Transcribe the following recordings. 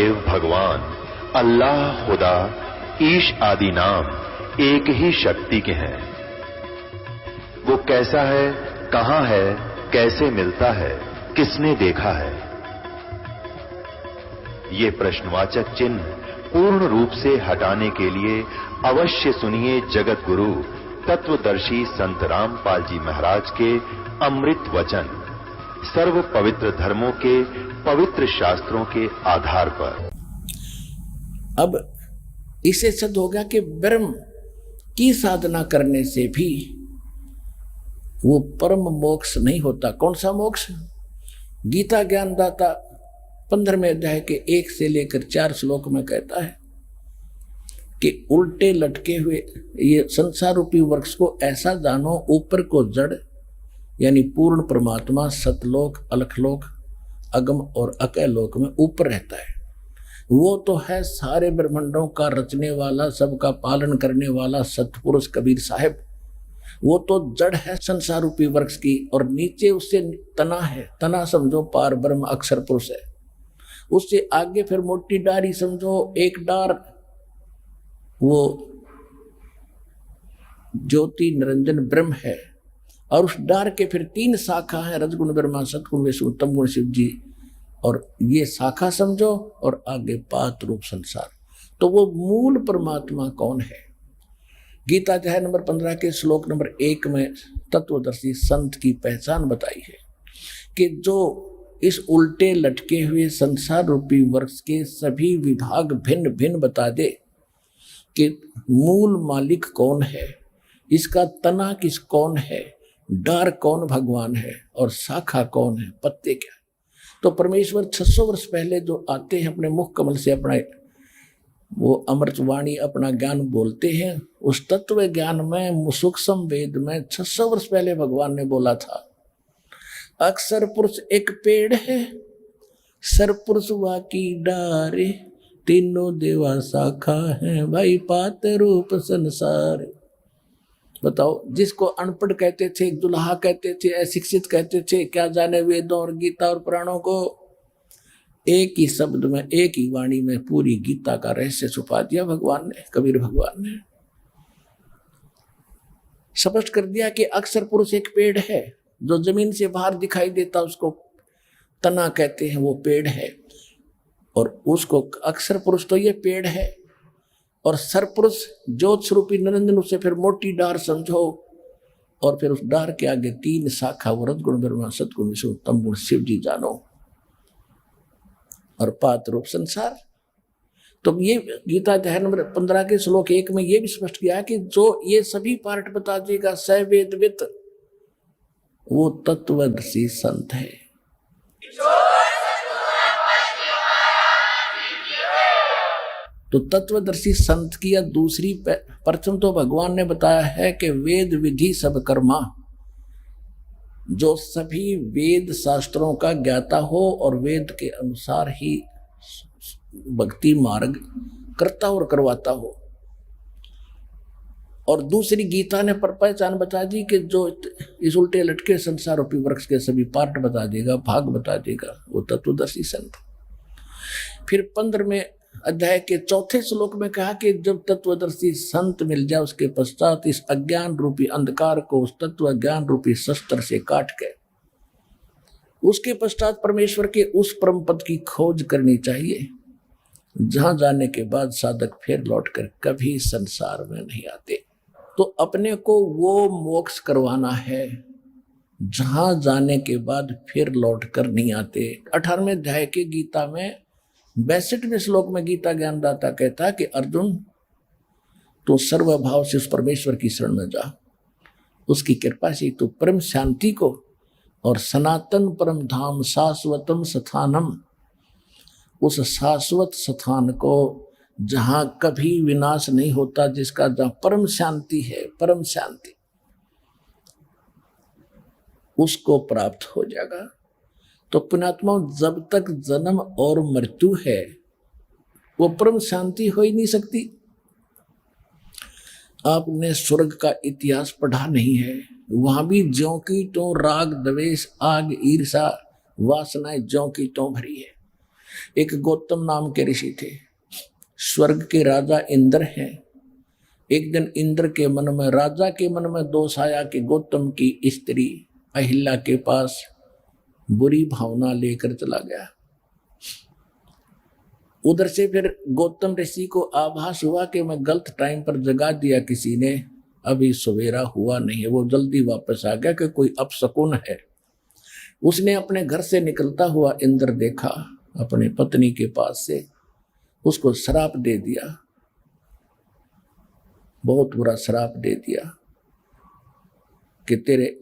देव भगवान अल्लाह, खुदा, ईश आदि नाम एक ही शक्ति के हैं। वो कैसा है, कहां है, कैसे मिलता है, किसने देखा है? ये प्रश्नवाचक चिन्ह पूर्ण रूप से हटाने के लिए अवश्य सुनिए जगत गुरु तत्वदर्शी संत रामपाल जी महाराज के अमृत वचन, सर्व पवित्र धर्मों के पवित्र शास्त्रों के आधार पर। अब इसे सिद्ध हो गया कि ब्रह्म की साधना करने से भी वो परम मोक्ष नहीं होता। कौन सा मोक्ष? गीता ज्ञानदाता 15वें अध्याय के 1 से लेकर 4 श्लोक में कहता है कि उल्टे लटके हुए ये संसार रूपी वृक्ष को ऐसा जानो, ऊपर को जड़ यानी पूर्ण परमात्मा सतलोक, अलखलोक, अगम और अकय लोक में ऊपर रहता है। वो तो है सारे ब्रह्मांडों का रचने वाला, सबका पालन करने वाला सतपुरुष कबीर साहब। वो तो जड़ है संसार रूपी वृक्ष की, और नीचे उससे तना है। तना समझो पार ब्रह्म अक्षर पुरुष है। उससे आगे फिर मोटी डारी समझो, एक डार वो ज्योति निरंजन ब्रह्म है, और उस डार के फिर 3 शाखा है, रजगुण ब्रह्मा, सतगुण विष्णु, तमगुण शिव जी। और ये शाखा समझो, और आगे पात रूप संसार। तो वो मूल परमात्मा कौन है? गीता अध्याय नंबर 15 के श्लोक नंबर 1 में तत्वदर्शी संत की पहचान बताई है कि जो इस उल्टे लटके हुए संसार रूपी वृक्ष के सभी विभाग भिन्न भिन्न बता दे कि मूल मालिक कौन है, इसका तना किस कौन है, डार कौन भगवान है, और शाखा कौन है, पत्ते क्या। तो परमेश्वर 600 वर्ष पहले जो आते हैं अपने मुख कमल से अपना वो अमृत वाणी अपना ज्ञान बोलते हैं, उस तत्व ज्ञान में सूक्ष्म वेद में 600 वर्ष पहले भगवान ने बोला था, अक्षर पुरुष एक पेड़ है, सरपुरुष वाकी डारे, तीनों देवा शाखा है, भाई पात रूप संसार। बताओ, जिसको अनपढ़ कहते थे, दुल्हा कहते थे, अशिक्षित कहते थे, क्या जाने वेदों और गीता और पुराणों को, एक ही शब्द में, एक ही वाणी में पूरी गीता का रहस्य छुपा दिया भगवान ने, कबीर भगवान ने स्पष्ट कर दिया कि अक्षर पुरुष एक पेड़ है, जो जमीन से बाहर दिखाई देता उसको तना कहते हैं, वो पेड़ है। और उसको अक्षर पुरुष तो ये पेड़ है, और सरपुरुष ज्योत स्वरूपी निरंजन, उससे फिर मोटी डार समझो, और फिर उस डार के आगे 3 शाखा, वो रजगुण ब्रह्मा, सतगुण विष्णु, तमगुण शिव जी जानो, और पात रूप संसार। तो ये गीता अध्याय नंबर 15 के श्लोक 1 में ये भी स्पष्ट किया कि जो ये सभी पार्ट बता देगा सवेदवित, वो तत्वदर्शी संत है। तो तत्वदर्शी संत की दूसरी प्रथम तो भगवान ने बताया है कि वेद विधि सब कर्मा, जो सभी वेद शास्त्रों का ज्ञाता हो और वेद के अनुसार ही भक्ति मार्ग करता और करवाता हो। और दूसरी गीता ने पर पहचान बता दी कि जो इस उल्टे लटके संसार रूपी वृक्ष के सभी पार्ट बता देगा, भाग बता देगा, वो तत्वदर्शी संत। फिर 15वें अध्याय के 4थे श्लोक में कहा कि जब तत्वदर्शी संत मिल जाए, उसके पश्चात इस अज्ञान रूपी अंधकार को उस तत्व ज्ञान रूपी शस्त्र से काट के उसके पश्चात परमेश्वर के उस परम पद की खोज करनी चाहिए, जहां जाने के बाद साधक फिर लौटकर कभी संसार में नहीं आते। तो अपने को वो मोक्ष करवाना है जहां जाने के बाद फिर लौटकर नहीं आते। 18वें अध्याय के गीता में 62वें श्लोक में गीता ज्ञानदाता कहता कि अर्जुन, तो सर्वभाव से उस परमेश्वर की शरण में जा, उसकी कृपा से तू परम शांति को और सनातन परम धाम शाश्वतम स्थानम, उस शाश्वत स्थान को जहां कभी विनाश नहीं होता, जिसका जहां परम शांति है, परम शांति, उसको प्राप्त हो जाएगा। तो पुण्यात्मा, जब तक जन्म और मृत्यु है वो परम शांति हो ही नहीं सकती। आपने स्वर्ग का इतिहास पढ़ा नहीं है, वहां भी ज्यों की त्यों राग द्वेष आग ईर्षा वासनाएं ज्यों की त्यों भरी है। एक गौतम नाम के ऋषि थे, स्वर्ग के राजा इंद्र हैं। एक दिन इंद्र के मन में, राजा के मन में दोष आया कि गौतम की स्त्री अहिल्या के पास बुरी भावना लेकर चला गया। उधर से फिर गौतम ऋषि को आभास हुआ कि मैं गलत टाइम पर जगा दिया किसी ने, अभी सवेरा हुआ नहीं है। वो जल्दी वापस आ गया कि कोई अपशकुन है। उसने अपने घर से निकलता हुआ इंद्र देखा, अपने पत्नी के पास से उसको श्राप दे दिया, बहुत बुरा श्राप दे दिया कि तेरे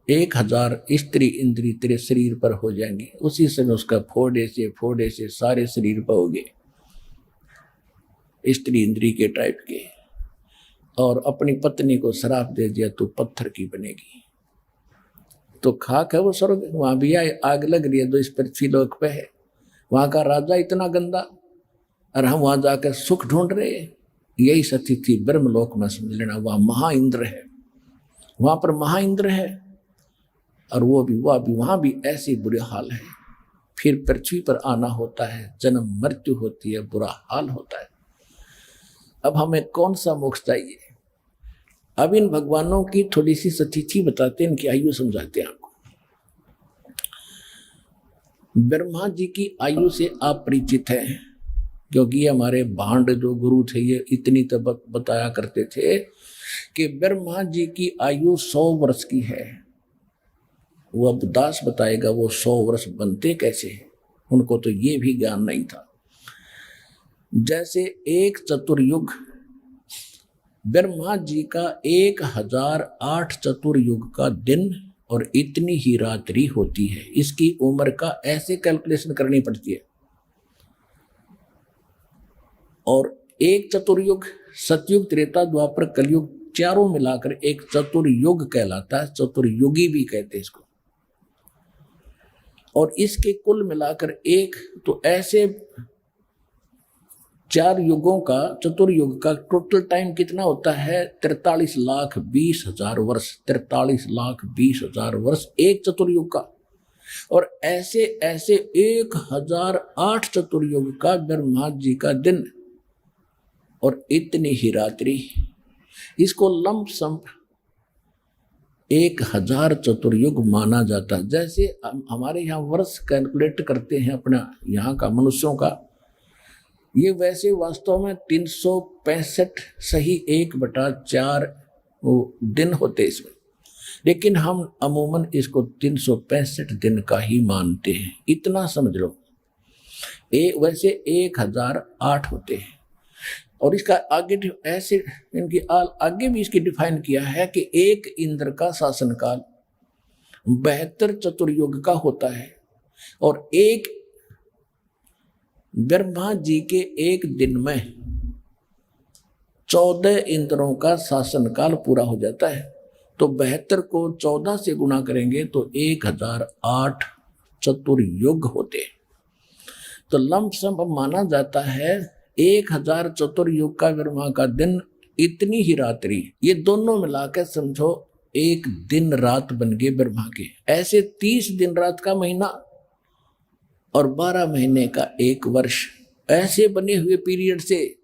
1000 स्त्री इंद्री तेरे शरीर पर हो जाएंगी। उसी समय उसका फोड़े से सारे शरीर पर हो गए, स्त्री इंद्री के टाइप के, और अपनी पत्नी को श्राप दे दिया, तू पत्थर की बनेगी। तो खाक है वो स्वर्ग, वहां भी आग लग रही है जो इस पृथ्वी लोक पे है। वहां का राजा इतना गंदा, और हम वहां जाकर सुख ढूंढ रहे हैं। यही स्थिति ब्रह्मलोक में समझ लेना, वहां महा इंद्र है, वहां पर महा इंद्र है, और वो भी वहां भी ऐसी बुरे हाल है। फिर पृथ्वी पर आना होता है, जन्म मृत्यु होती है, बुरा हाल होता है। अब हमें कौन सा मोक्ष चाहिए? अब इन भगवानों की थोड़ी सी स्थिति बताते हैं, इनकी आयु समझाते हैं आपको। ब्रह्मा जी की आयु से आप परिचित हैं, क्योंकि हमारे भांड जो गुरु थे ये इतनी तब बताया करते थे कि ब्रह्मा जी की आयु 100 वर्ष की है। वो अब दास बताएगा वो 100 वर्ष बनते कैसे हैं, उनको तो ये भी ज्ञान नहीं था। जैसे एक चतुर्युग, ब्रह्मा जी का 1008 चतुर्युग का दिन और इतनी ही रात्रि होती है। इसकी उम्र का ऐसे कैलकुलेशन करनी पड़ती है। और एक चतुर्युग, सतयुग, त्रेता, द्वापर, कलयुग, चारों मिलाकर एक चतुर्युग कहलाता है। चतुर्युगी भी कहते हैं इसको। और इसके कुल मिलाकर एक, तो ऐसे 4 युगों का, चतुर्युग का टोटल टाइम कितना होता है? 43,20,000 वर्ष। 43,20,000 वर्ष एक चतुर्युग का। और ऐसे ऐसे 1008 चतुर्युग का ब्रह्मा जी का दिन और इतनी ही रात्रि। इसको लंप सम 1000 चतुर्युग माना जाता है। जैसे हमारे यहाँ वर्ष कैलकुलेट करते हैं अपना यहाँ का मनुष्यों का, ये वैसे वास्तव में 365 सही 1/4 वो दिन होते इसमें, लेकिन हम अमूमन इसको 365 दिन का ही मानते हैं। इतना समझ लो। वैसे 1008 होते हैं। और इसका आगे ऐसे इनकी आगे भी इसकी डिफाइन किया है कि एक इंद्र का शासनकाल 72 चतुर्युग का होता है, और एक ब्रह्मा जी के एक दिन में 14 इंद्रों का शासनकाल पूरा हो जाता है। तो 72 को 14 से गुणा करेंगे तो 1008 चतुर्युग होते। तो लमसम माना जाता है 1000 चतुर्युग का ब्रह्मा का दिन, इतनी ही रात्रि। ये दोनों मिलाकर समझो एक दिन रात बन गए ब्रह्मा के। ऐसे 30 दिन रात का महीना और 12 महीने का एक वर्ष, ऐसे बने हुए पीरियड से।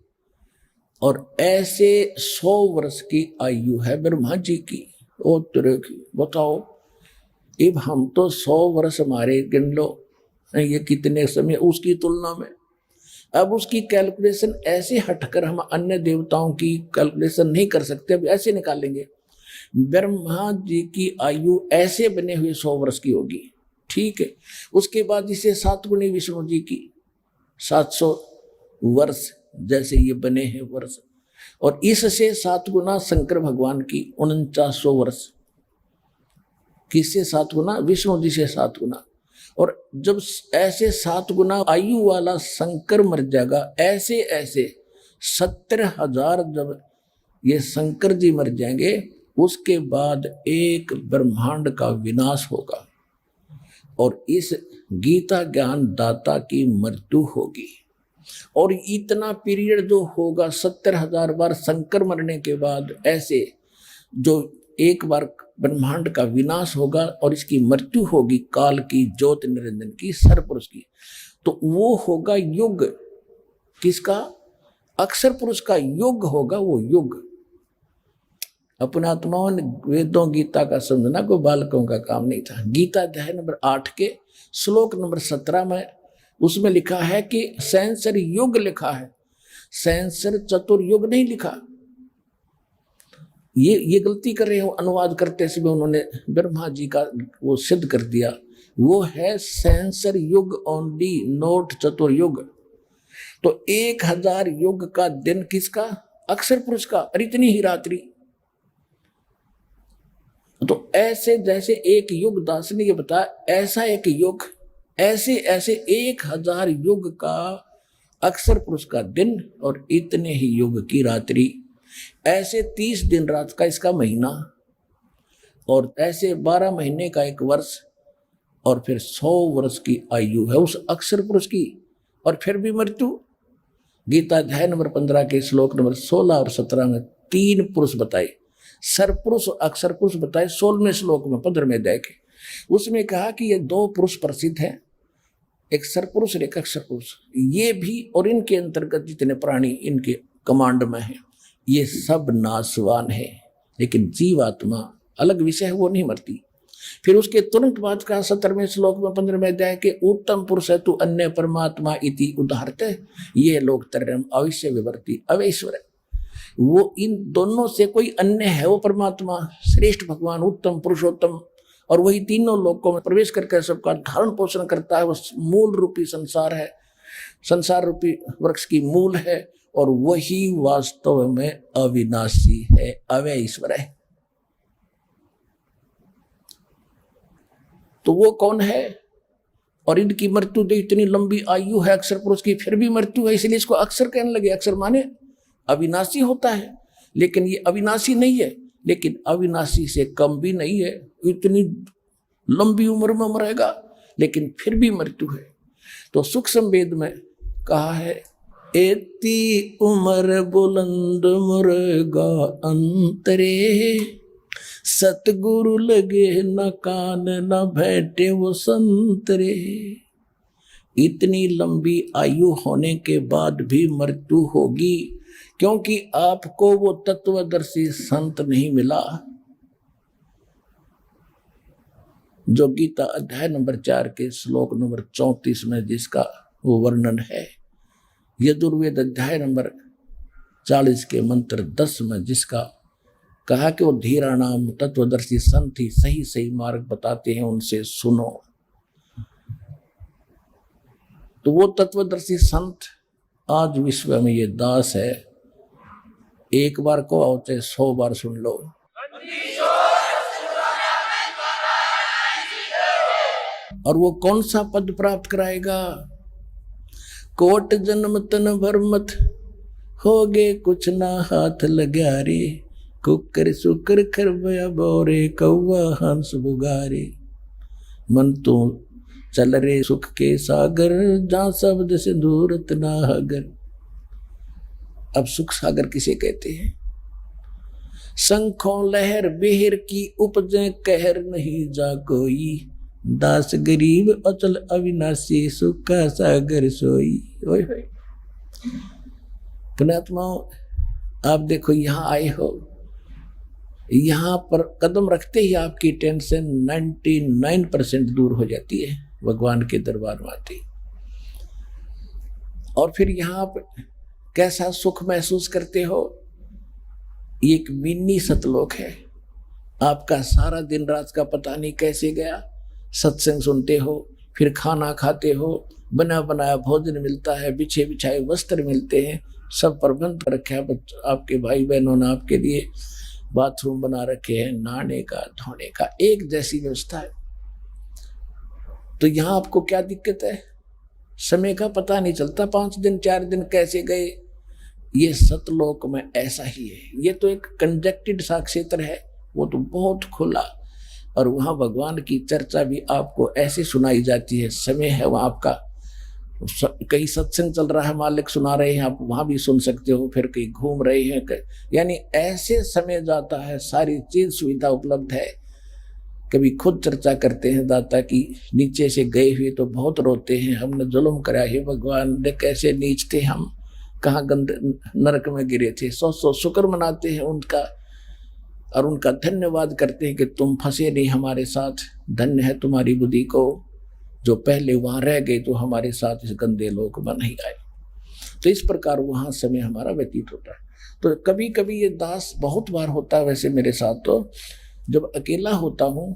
और ऐसे 100 वर्ष की आयु है ब्रह्मा जी की। ओ तेरे की बताओ, अब हम तो 100 वर्ष हमारे गिन लो, ये कितने समय उसकी तुलना में। अब उसकी कैलकुलेशन ऐसे हटकर हम अन्य देवताओं की कैलकुलेशन नहीं कर सकते। अब ऐसे निकालेंगे, ब्रह्मा जी की आयु ऐसे बने हुए 100 वर्ष की होगी, ठीक है। उसके बाद इसे 7 गुणी विष्णु जी की 700 वर्ष जैसे ये बने हैं वर्ष, और इससे 7 गुना शंकर भगवान की 4900 वर्ष। किससे 7 गुना? विष्णु जी से 7 गुना। और जब ऐसे 7 गुना आयु वाला शंकर मर जाएगा, ऐसे ऐसे 70,000 जब ये शंकर जी मर जाएंगे, उसके बाद एक ब्रह्मांड का विनाश होगा और इस गीता ज्ञान दाता की मृत्यु होगी। और इतना पीरियड जो होगा 70,000 बार शंकर मरने के बाद, ऐसे जो एक बार ब्रह्मांड का विनाश होगा और इसकी मृत्यु होगी काल की, ज्योत निरंजन की, सरपुरुष की। तो वो होगा युग। किसका? अक्षर पुरुष का युग होगा वो युग। अपने आत्माओं ने वेदों गीता का समझना कोई बालकों का काम नहीं था। गीता अध्याय नंबर 8 के श्लोक नंबर 17 में उसमें लिखा है कि सहस्र युग लिखा है, सहस्र चतुर्युग नहीं लिखा। ये गलती कर रहे हो अनुवाद करते समय, उन्होंने ब्रह्मा जी का वो सिद्ध कर दिया। वो है सहस्र युग ओनली, नोट चतुर्युग। तो 1000 युग का दिन किसका? अक्षर पुरुष का। और इतनी ही रात्रि। तो ऐसे जैसे एक युग दास ने ये बताया, ऐसा एक युग, ऐसे ऐसे 1000 युग का अक्षर पुरुष का दिन और इतने ही युग की रात्रि। ऐसे 30 दिन रात का इसका महीना, और ऐसे 12 महीने का एक वर्ष, और फिर 100 वर्ष की आयु है उस अक्षर पुरुष की। और फिर भी मृत्यु। गीता अध्याय नंबर 15 के श्लोक नंबर 16 और 17 में 3 पुरुष बताए, सरपुरुष और अक्षर पुरुष बताए। 16वें श्लोक में 15वें अध्याय के उसमें कहा कि ये 2 पुरुष प्रसिद्ध हैं, एक सरपुरुष और एक अक्षर पुरुष। ये भी और इनके अंतर्गत जितने प्राणी इनके कमांड में हैं, ये सब नाशवान है। लेकिन जीवात्मा अलग विषय है, वो नहीं मरती। फिर उसके तुरंत बाद का 17वें श्लोक में 15वें अध्याय के उत्तम पुरुष है तू अन्य परमात्मा इति उदाहरते, ये लोग तरम अवश्य विवर्ती अवैश्वर। वो इन दोनों से कोई अन्य है, वो परमात्मा श्रेष्ठ भगवान उत्तम पुरुषोत्तम, और वही तीनों लोकों में प्रवेश करके सबका धारण पोषण करता है। वो मूल रूपी संसार है, संसार रूपी वृक्ष की मूल है, और वही वास्तव में अविनाशी है, अव्यय ईश्वर है। तो वो कौन है? और इनकी मृत्यु जो इतनी लंबी आयु है अक्षर पुरुष की, फिर भी मृत्यु है, इसलिए इसको अक्षर कहने लगे। अक्षर माने अविनाशी होता है, लेकिन ये अविनाशी नहीं है, लेकिन अविनाशी से कम भी नहीं है। इतनी लंबी उम्र में मरेगा, लेकिन फिर भी मृत्यु है। तो सूक्ष्म वेद में कहा है, एती उम्र बुलंद मुर्गा अंतरे, सतगुरु लगे न कान न बैठे वो संतरे। इतनी लंबी आयु होने के बाद भी मृत्यु होगी, क्योंकि आपको वो तत्वदर्शी संत नहीं मिला। जो गीता अध्याय नंबर 4 के श्लोक नंबर 34 में जिसका वो वर्णन है, यजुर्वेद अध्याय नंबर 40 के मंत्र 10 में जिसका कहा कि वो धीरा नाम तत्वदर्शी संत ही सही सही मार्ग बताते हैं, उनसे सुनो। तो वो तत्वदर्शी संत आज विश्व में ये दास है। एक बार को आओ चाहे 100 बार सुन लो। और वो कौन सा पद प्राप्त कराएगा? कोट जन्म तन भर मत होगे कुछ ना हाथ लगा रे, कुकर सुकर खरबया बोरे कौवा हंस बुगारे। मन तो चल रे सुख के सागर, जहाँ शब्द से दूरत ना हगर। अब सुख सागर किसे कहते हैं? शंखों लहर बेहर की उपजे कहर नहीं जा कोई, दास गरीब अचल अविनाशी सुख का सागर सोई। ओए होए पुण्यात्माओं, आप देखो यहाँ आए हो, यहाँ पर कदम रखते ही आपकी टेंशन 99% दूर हो जाती है भगवान के दरबार में आती। और फिर यहाँ पर कैसा सुख महसूस करते हो? एक मिनी सतलोक है। आपका सारा दिन रात का पता नहीं कैसे गया। सत्संग सुनते हो, फिर खाना खाते हो, बना बनाया भोजन मिलता है, बिछे बिछाए वस्त्र मिलते हैं, सब प्रबंध रखे है। आपके भाई बहनों ने आपके लिए बाथरूम बना रखे हैं, नहाने का धोने का एक जैसी व्यवस्था है। तो यहाँ आपको क्या दिक्कत है? समय का पता नहीं चलता, 5 दिन 4 दिन कैसे गए। ये सतलोक में ऐसा ही है। ये तो एक कंजक्टेड सा क्षेत्र है, वो तो बहुत खुला, और वहाँ भगवान की चर्चा भी आपको ऐसे सुनाई जाती है। समय है वहाँ आपका, कहीं सत्संग चल रहा है, मालिक सुना रहे हैं, आप वहाँ भी सुन सकते हो, फिर कहीं घूम रहे हैं, यानी ऐसे समय जाता है, सारी चीज सुविधा उपलब्ध है। कभी खुद चर्चा करते हैं दाता की, नीचे से गए हुए तो बहुत रोते हैं, हमने जुल्म करा है भगवान, देख कैसे नीच थे हम, कहाँ गंद नरक में गिरे थे। सौ शुक्र मनाते हैं उनका और उनका धन्यवाद करते हैं कि तुम फंसे नहीं हमारे साथ, धन्य है तुम्हारी बुद्धि को, जो पहले वहां रह गए तो हमारे साथ इस गंदे लोक में नहीं आए। तो इस प्रकार वहां समय हमारा व्यतीत होता है। तो कभी कभी ये दास बहुत बार होता है वैसे मेरे साथ, तो जब अकेला होता हूँ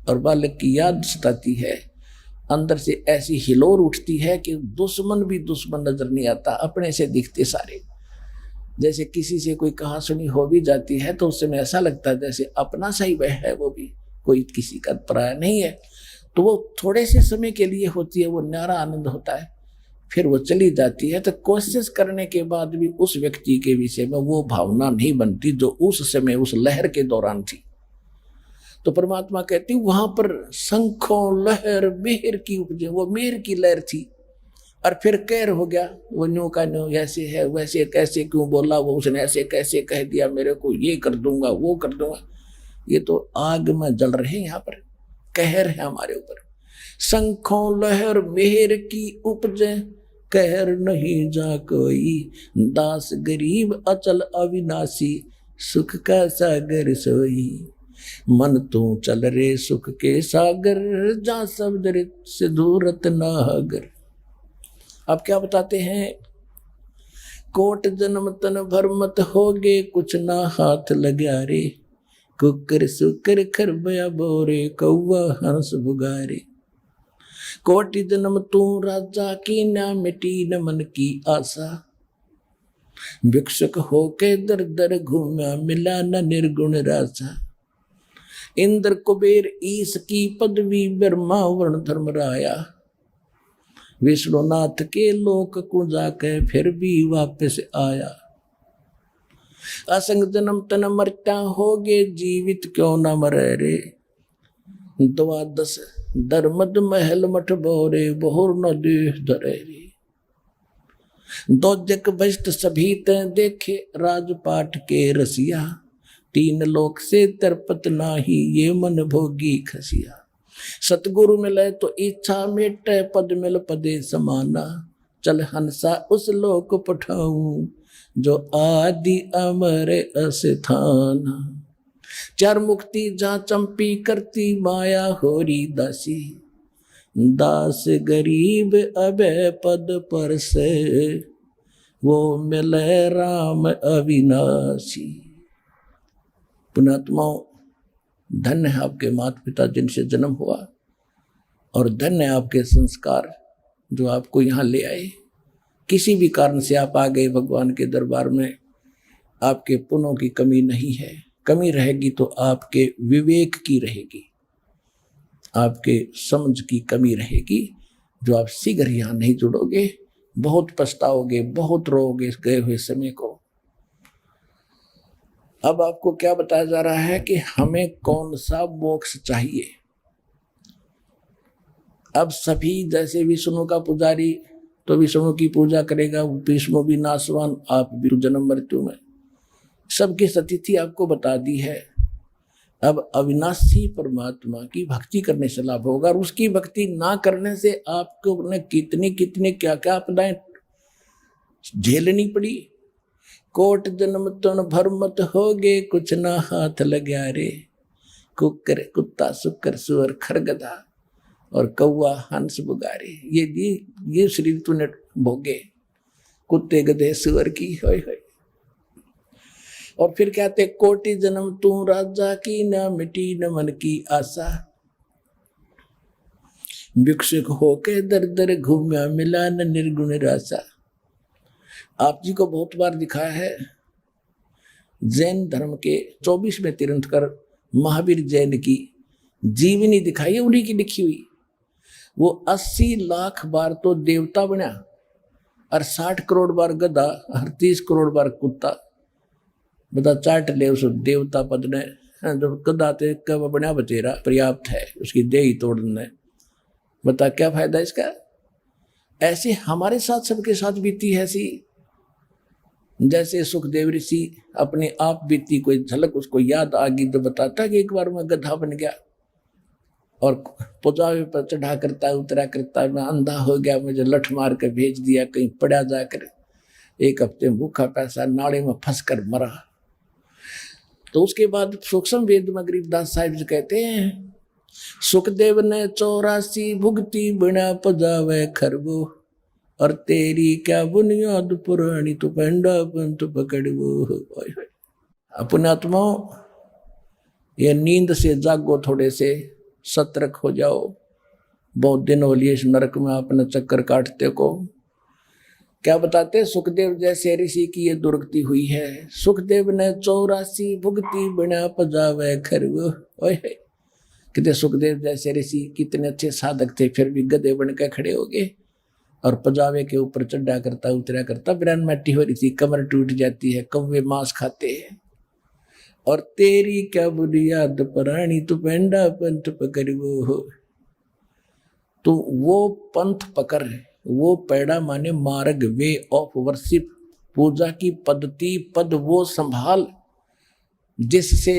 और बालक की याद सताती है, अंदर से ऐसी हिलोर उठती है कि दुश्मन भी दुश्मन नजर नहीं आता, अपने से दिखते सारे। जैसे किसी से कोई कहा सुनी हो भी जाती है तो उस समय ऐसा लगता है जैसे अपना सा ही वह है, वो भी कोई किसी का पराया नहीं है। तो वो थोड़े से समय के लिए होती है, वो न्यारा आनंद होता है, फिर वो चली जाती है। तो कोशिश करने के बाद भी उस व्यक्ति के विषय में वो भावना नहीं बनती जो उस समय उस लहर के दौरान थी। तो परमात्मा कहती वहां पर शंखों लहर मेहर की उपजे, वो मेहर की लहर थी और फिर कहर हो गया, वो न्यू का न्यू, ऐसे है वैसे कैसे क्यों बोला वो, उसने ऐसे कैसे कह दिया मेरे को, ये कर दूंगा वो कर दूंगा। ये तो आग में जल रहे हैं, यहाँ पर कहर है हमारे ऊपर। शंखों लहर मेहर की उपजे, कहर नहीं जा कोई, दास गरीब अचल अविनाशी, सुख का सागर सोई। मन तू चल रे सुख के सागर, जा शब्द से दूरत नागर। अब क्या बताते हैं, कोट जन्म तन भर मत होगे, कुछ ना हाथ लगा रे, कुकर सुकर खरबया बोरे, कौवा हंस बुगारे। कोटि जन्म तू राजा की, ना मिटी न मन की आशा, भिक्षुक होके दर दर घूमा, मिला न निर्गुण राजा। इंद्र कुबेर ईश की पदवी, ब्रह्मा वर्ण धर्म राया, विष्णुनाथ के लोक को जाके फिर भी वापस आया। असंग जन्म तन मरता होगे, जीवित क्यों न मरे रे, द्वादश धर्मद महल मठ बोरे, बहुर न देह धरे रे। दोजक भ्रष्ट सभी ते देखे, राजपाट के रसिया, तीन लोक से तरपत नाही, ये मन भोगी खसिया। सतगुरु मिले तो इच्छा मेटे, पद मिल पदे समाना, चल हंसा उस लोक पठाऊं, जो आदि अमर अस्थाना। चार मुक्ति जहाँ चंपी करती, माया होरी दासी, दास गरीब अबे पद पर से, वो मिले राम अविनाशी। पुण्यात्माओं, धन्य है आपके माता पिता जिनसे जन्म हुआ, और धन्य है आपके संस्कार जो आपको यहाँ ले आए। किसी भी कारण से आप आ गए भगवान के दरबार में, आपके पुण्यों की कमी नहीं है। कमी रहेगी तो आपके विवेक की रहेगी, आपके समझ की कमी रहेगी, जो आप शीघ्र यहाँ नहीं जुड़ोगे, बहुत पछताओगे, बहुत रोओगे इस गए हुए समय को। अब आपको क्या बताया जा रहा है कि हमें कौन सा मोक्ष चाहिए। अब सभी जैसे विष्णु का पुजारी तो विष्णु की पूजा करेगा, विष्णु भी नाशवान, आप भी जन्म मृत्यु में, सबकी स्थिति आपको बता दी है। अब अविनाशी परमात्मा की भक्ति करने से लाभ होगा, और उसकी भक्ति ना करने से आपको ने कितनी कितनी क्या क्या आपदाएं झेलनी पड़ी। कोट जन्म तन भर मत होगे, कुछ ना हाथ लगा रे, कुकर कुत्ता सुकर सुअर खरगधा और कौवा हंस बुगारे। ये शरीर तूने भोगे, कुत्ते गधे सुअर की होय होय। और फिर कहते कोटि जन्म तू राजा की, ना मिटी न मन की आशा, भिक्षुक होके दर दर घूमा, मिला न निर्गुण राशा। आप जी को बहुत बार दिखाया है, जैन धर्म के 24वें तीर्थंकर महावीर जैन की जीवनी दिखाई है, उन्हीं की लिखी हुई। वो 80 लाख बार तो देवता बना और 60 करोड़ बार गधा और 30 करोड़ बार कुत्ता। बता चाट ले उस देवता पद ने, जब गधा ते कब बना बतेरा पर्याप्त है, उसकी देह ही तोड़ने। बता क्या फायदा इसका। ऐसे हमारे साथ सबके साथ बीती है ऐसी। जैसे सुखदेव ऋषि अपने आप बीती कोई झलक उसको याद आ गई तो बताता कि एक बार मैं गधा बन गया, और पुजावे पर चढ़ा करता है, उतरा करता है, मैं अंधा हो गया, मुझे लठ मार के भेज दिया, कहीं पड़ा जाकर 1 हफ्ते भूखा पैसा नाले में फंस कर मरा। तो उसके बाद सूक्ष्म वेद में गरीबदास साहिब जी कहते हैं, सुखदेव ने 84 भुगती बिना पजावे खरबो, और तेरी क्या बुनियाद पुरानी तू पेंडा पंत पकड़बो। अपने आत्माओं, ये नींद से जागो, थोड़े से सतर्क हो जाओ। बहुत दिन हो लिए इस नरक में अपने चक्कर काटते को। क्या बताते, सुखदेव जैसे ऋषि की ये दुर्गति हुई है। सुखदेव ने 84 भुगती बिना पजावे खरबो। कितने सुखदेव जैसे ऋषि कितने अच्छे साधक थे, फिर भी गधे बन के खड़े हो गए और पजावे के ऊपर चढ़ा करता उतरा करता। बिरान मट्टी हो रही थी, कमर टूट जाती है, कौवे मांस खाते हैं। और तेरी क्या बुनियाद पुरानी तू पेंडा पंथ पकड़बो हो। तो वो पंथ पकड़, वो पैड़ा माने मार्ग, वे ऑफ वर्शिप, पूजा की पद्धति, पद वो संभाल जिससे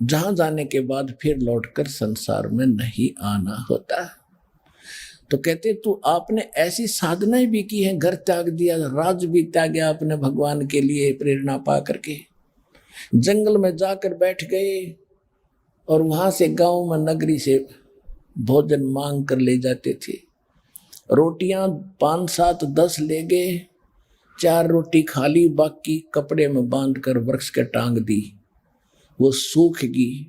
जहां जाने के बाद फिर लौटकर संसार में नहीं आना होता। तो कहते तू आपने ऐसी साधनाएं भी की हैं, घर त्याग दिया, राज भी त्यागा आपने भगवान के लिए प्रेरणा पा करके। जंगल में जाकर बैठ गए और वहां से गांव में नगरी से भोजन मांग कर ले जाते थे। रोटियां 5, 7, 10 ले गए, 4 रोटी खा ली, बाकी कपड़े में बांध कर वृक्ष के टांग दी, वो सूख गई।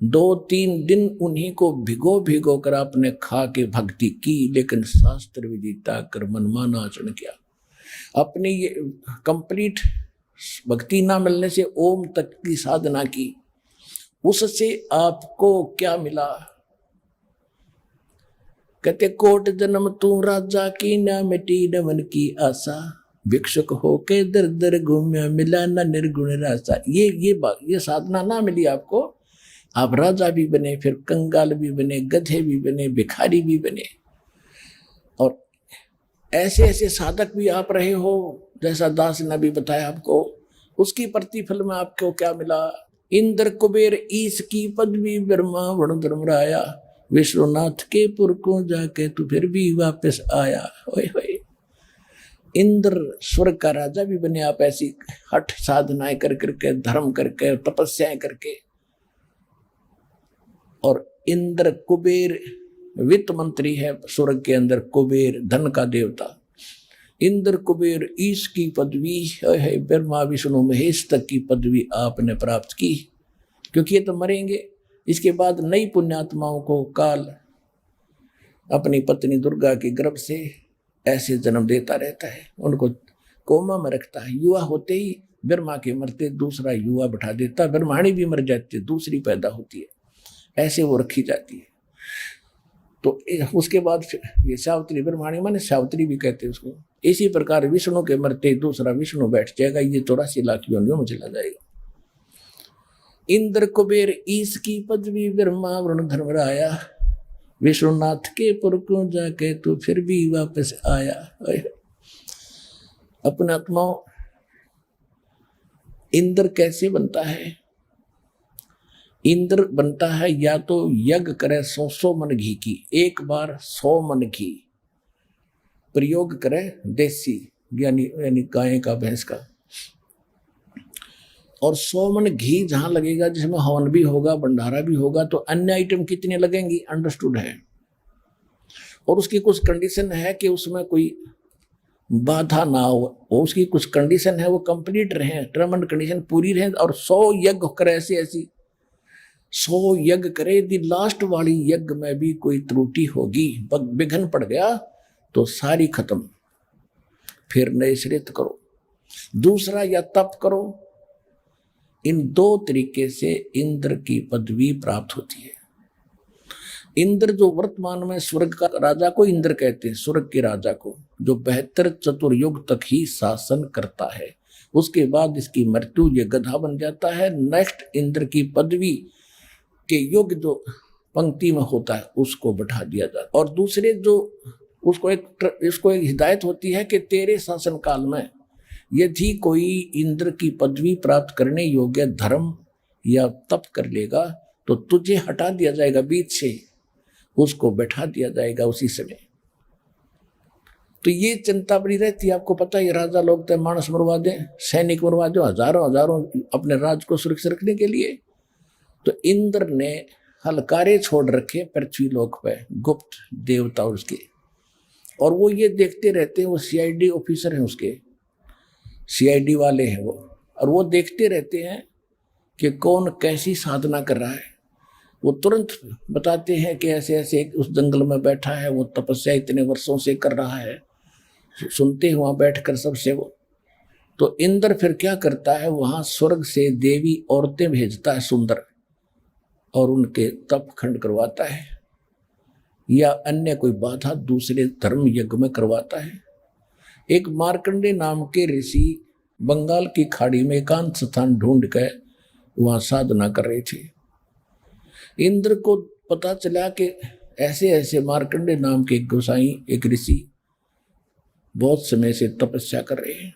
2-3 दिन उन्हीं को भिगो भिगो कर आपने खा के भक्ति की, लेकिन शास्त्र विदिता कर मनमाना आचरण किया। अपनी ये कंप्लीट भक्ति ना मिलने से ओम तक की साधना की, उससे आपको क्या मिला। कहते कोट जन्म तू राजा की, ना मिटी नमन की आशा, भिक्षुक होके दर दर घूम्या मिला ना निर्गुण रासा। ये साधना ना मिली आपको, आप राजा भी बने, फिर कंगाल भी बने, गधे भी बने, भिखारी भी बने, और ऐसे ऐसे साधक भी आप रहे हो, जैसा दास ने भी बताया आपको। उसकी प्रतिफल में आपको क्या मिला। इंद्र कुबेर ईश की पदवी, ब्रह्मा वरुण धर्मराया, विश्वनाथ के पुर को जाके तू फिर भी वापस आया। ओए होए, इंद्र स्वर्ग का राजा भी बने आप, ऐसी हठ साधनाएं कर करके, धर्म करके, तपस्याएं करके। और इंद्र कुबेर वित्त मंत्री है स्वर्ग के अंदर, कुबेर धन का देवता। इंद्र कुबेर ईश की पदवी है, ब्रह्मा विष्णु महेश तक की पदवी आपने प्राप्त की। क्योंकि ये तो मरेंगे, इसके बाद नई पुण्यात्माओं को काल अपनी पत्नी दुर्गा के गर्भ से ऐसे जन्म देता रहता है, उनको कोमा में रखता है। युवा होते ही ब्रह्मा के मरते दूसरा युवा बैठा देता, ब्रह्माणी भी मर जाती है, दूसरी पैदा होती है, ऐसे वो रखी जाती है। तो उसके बाद ये सावित्री, ब्रह्माणी माने सावित्री भी कहते हैं उसको। इसी प्रकार विष्णु के मरते दूसरा विष्णु बैठ जाएगा, ये 84 लाख योनियों में चला जाएगा। इंद्र कुबेर ईश की पदवी, ब्रह्मा वरुण धर्मराया, विश्वनाथ के पुर को जाके तू फिर भी वापस आया। अपना आत्माओं, इंद्र कैसे बनता है। इंद्र बनता है या तो यज्ञ करे 100 मन घी की, एक बार 100 मन घी प्रयोग करे, देसी यानी गाय का, भैंस का, और 100 मन घी जहां लगेगा जिसमें हवन भी होगा, भंडारा भी होगा, तो अन्य आइटम कितने लगेंगी अंडरस्टूड है। और उसकी कुछ कंडीशन है कि उसमें कोई बाधा ना हो, उसकी कुछ कंडीशन है, वो कंप्लीट रहे, टर्म एंड कंडीशन पूरी रहे। और 100 यज्ञ करे, ऐसी 100 यज्ञ करे, दी लास्ट वाली यज्ञ में भी कोई त्रुटि होगी, विघ्न पड़ गया तो सारी खत्म, फिर नए सिरे करो, दूसरा या तप करो। इन 2 तरीके से इंद्र की पदवी प्राप्त होती है। इंद्र जो वर्तमान में स्वर्ग का राजा को इंद्र कहते हैं, स्वर्ग के राजा को, जो 72 चतुर्युग तक ही शासन करता है। उसके बाद इसकी मृत्यु, ये गधा बन जाता है। नेक्स्ट इंद्र की पदवी के युग जो पंक्ति में होता है उसको बैठा दिया जाता है। और दूसरे जो इसको एक हिदायत होती है कि तेरे शासन काल में यदि कोई इंद्र की पदवी प्राप्त करने योग्य धर्म या तप कर लेगा तो तुझे हटा दिया जाएगा बीच से, उसको बैठा दिया जाएगा उसी समय। तो ये चिंता बड़ी रहती है। आपको पता है राजा लोग तो मानस मरवा दें, सैनिक मरवा दो, हजारों हजारों अपने राज को सुरक्षित रखने के लिए। तो इंद्र ने हलकारे छोड़ रखे पृथ्वी लोक पे, गुप्त देवता उसके, और वो ये देखते रहते हैं। वो सीआईडी ऑफिसर हैं उसके, सीआईडी वाले हैं वो, और वो देखते रहते हैं कि कौन कैसी साधना कर रहा है। वो तुरंत बताते हैं कि ऐसे ऐसे उस जंगल में बैठा है, वो तपस्या इतने वर्षों से कर रहा है। सुनते हैं वहां बैठकर सबसे वो। तो इंद्र फिर क्या करता है, वहां स्वर्ग से देवी औरतें भेजता है सुंदर, और उनके तप खंड करवाता है, या अन्य कोई बाधा दूसरे धर्म यज्ञ में करवाता है। एक मार्कंडे नाम के ऋषि बंगाल की खाड़ी में एकांत स्थान ढूंढ कर वहां साधना कर रहे थे। इंद्र को पता चला कि ऐसे ऐसे मार्कंडे नाम के गोसाई, एक ऋषि बहुत समय से तपस्या कर रहे हैं।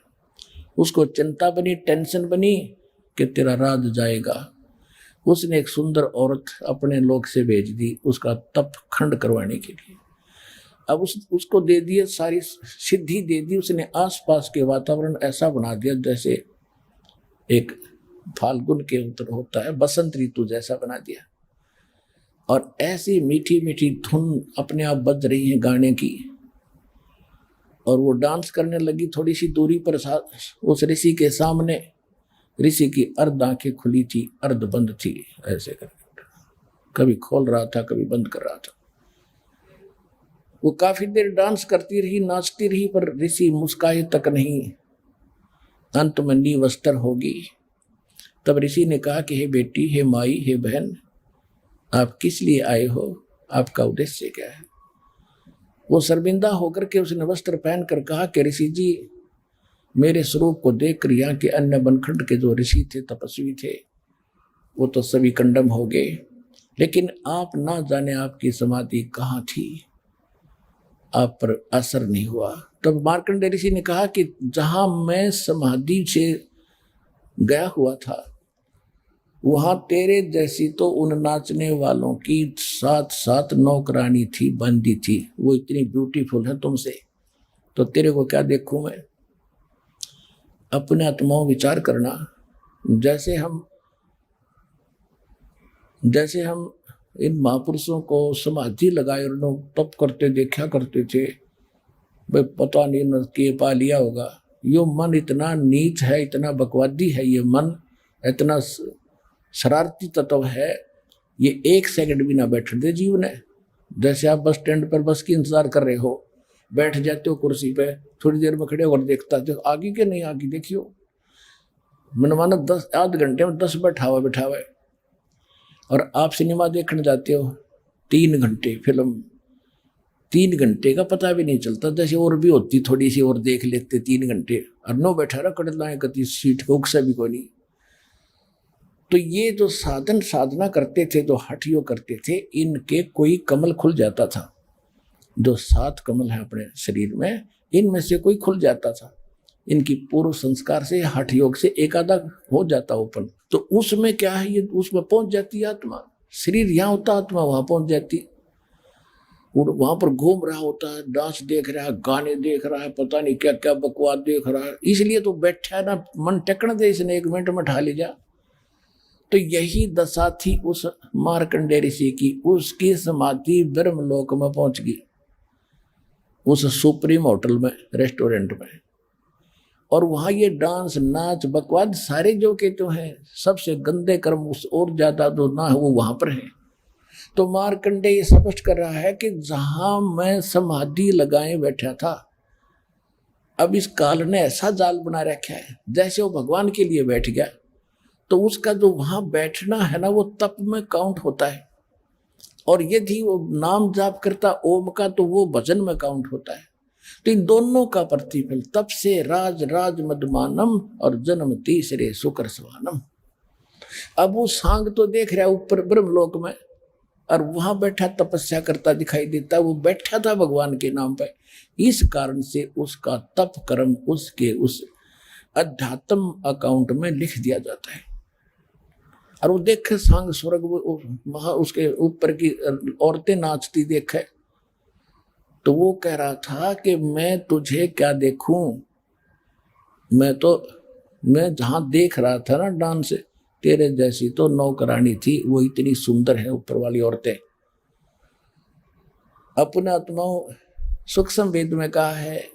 उसको चिंता बनी, टेंशन बनी कि तेरा राज जाएगा। उसने एक सुंदर औरत अपने लोक से भेज दी उसका तप खंड करवाने के लिए। अब उसको दे दिए, सारी सिद्धि दे दी उसने। आसपास के वातावरण ऐसा बना दिया जैसे एक फाल्गुन के उत्तर होता है, बसंत ऋतु जैसा बना दिया। और ऐसी मीठी मीठी धुन अपने आप बज रही है गाने की, और वो डांस करने लगी थोड़ी सी दूरी पर उस ऋषि के सामने। ऋषि की अर्ध आंखें खुली थी, अर्ध बंद थी, ऐसे करके कभी खोल रहा था कभी बंद कर रहा था। वो काफी देर डांस करती रही, नाचती रही, पर ऋषि मुस्काए तक नहीं। अंत में निवस्त्र होगी। तब ऋषि ने कहा कि हे बेटी, हे माई, हे बहन, आप किस लिए आए हो, आपका उद्देश्य क्या है? वो शर्मिंदा होकर के उसने वस्त्र पहनकर कहा कि ऋषि जी, मेरे स्वरूप को देखकर यहाँ के अन्य बनखंड के जो ऋषि थे, तपस्वी थे, वो तो सभी कंडम हो गए, लेकिन आप ना जाने आपकी समाधि कहाँ थी, आप पर असर नहीं हुआ। तब मार्कंडेय ऋषि ने कहा कि जहां मैं समाधि से गया हुआ था, वहां तेरे जैसी तो उन नाचने वालों की 7 नौकरानी थी, बंदी थी। वो इतनी ब्यूटीफुल है तुमसे, तो तेरे को क्या देखूं मैं? अपने आत्माओं विचार करना। जैसे हम इन महापुरुषों को समाधि लगाए और लोग तप करते देखा करते थे, भाई पता नहीं न के पा लिया होगा। यो मन इतना नीच है, इतना बकवादी है, ये मन इतना शरारती तत्व है, ये 1 सेकंड भी ना बैठ दे जीवन है। जैसे आप बस स्टैंड पर बस की इंतजार कर रहे हो, बैठ जाते हो कुर्सी पे, थोड़ी देर में खड़े होकर देखता थे आगे के नहीं आगे, देखियो मनमाना 10 आध घंटे में 10 बैठा हुआ है। और आप सिनेमा देखने जाते हो 3 घंटे, फिल्म 3 घंटे का पता भी नहीं चलता, जैसे और भी होती थोड़ी सी और देख लेते 3 घंटे, और नो बैठा रहा कड़लाएं कती सीट को उकसा भी कोई नहीं। तो ये जो साधना करते थे, जो हठियों करते थे, इनके कोई कमल खुल जाता था। जो 7 कमल है अपने शरीर में, इनमें से कोई खुल जाता था। इनकी पूर्व संस्कार से, हठ योग से एक आधा हो जाता ओपन। तो उसमें क्या है, ये उसमें पहुंच जाती है आत्मा। शरीर यहाँ होता, आत्मा वहां पहुंच जाती। वहां पर घूम रहा होता है, डांस देख रहा है, गाने देख रहा है, पता नहीं क्या क्या बकवास देख रहा है। इसलिए तो बैठा है ना, मन टेकने दे इसने, 1 मिनट में ठा ले जा। तो यही दशा थी उस मार्कंडेय ऋषि की। उसकी समाधि ब्रह्मलोक में पहुंच गई, उस सुप्रीम होटल में, रेस्टोरेंट में। और वहां ये डांस, नाच, बकवाद सारे जो के तो हैं, सबसे गंदे कर्म उस और ज्यादा जो ना है वो वहां पर है। तो मार्कंडेय ये स्पष्ट कर रहा है कि जहां मैं समाधि लगाए बैठा था, अब इस काल ने ऐसा जाल बना रखा है, जैसे वो भगवान के लिए बैठ गया तो उसका जो वहां बैठना है ना, वो तप में काउंट होता है। और यदि वो नाम जाप करता ओम का, तो वो भजन में काउंट होता है। तो इन दोनों का प्रतिफल, तप से राज मदमानम और जन्म तीसरे शुक्र स्वानम। अब वो सांग तो देख रहा है ऊपर ब्रह्मलोक में, और वहां बैठा तपस्या करता दिखाई देता। वो बैठा था भगवान के नाम पर, इस कारण से उसका तप कर्म उसके उस अध्यात्म अकाउंट में लिख दिया जाता है। और वो देखे सांग स्वर्ग वहां उसके ऊपर की औरतें नाचती देखे, तो वो कह रहा था कि मैं तुझे क्या देखूं, मैं जहां देख रहा था ना डांस, तेरे जैसी तो नौकरानी थी, वो इतनी सुंदर है ऊपर वाली औरतें। अपने आत्माओं सूक्ष्म वेद में कहा है,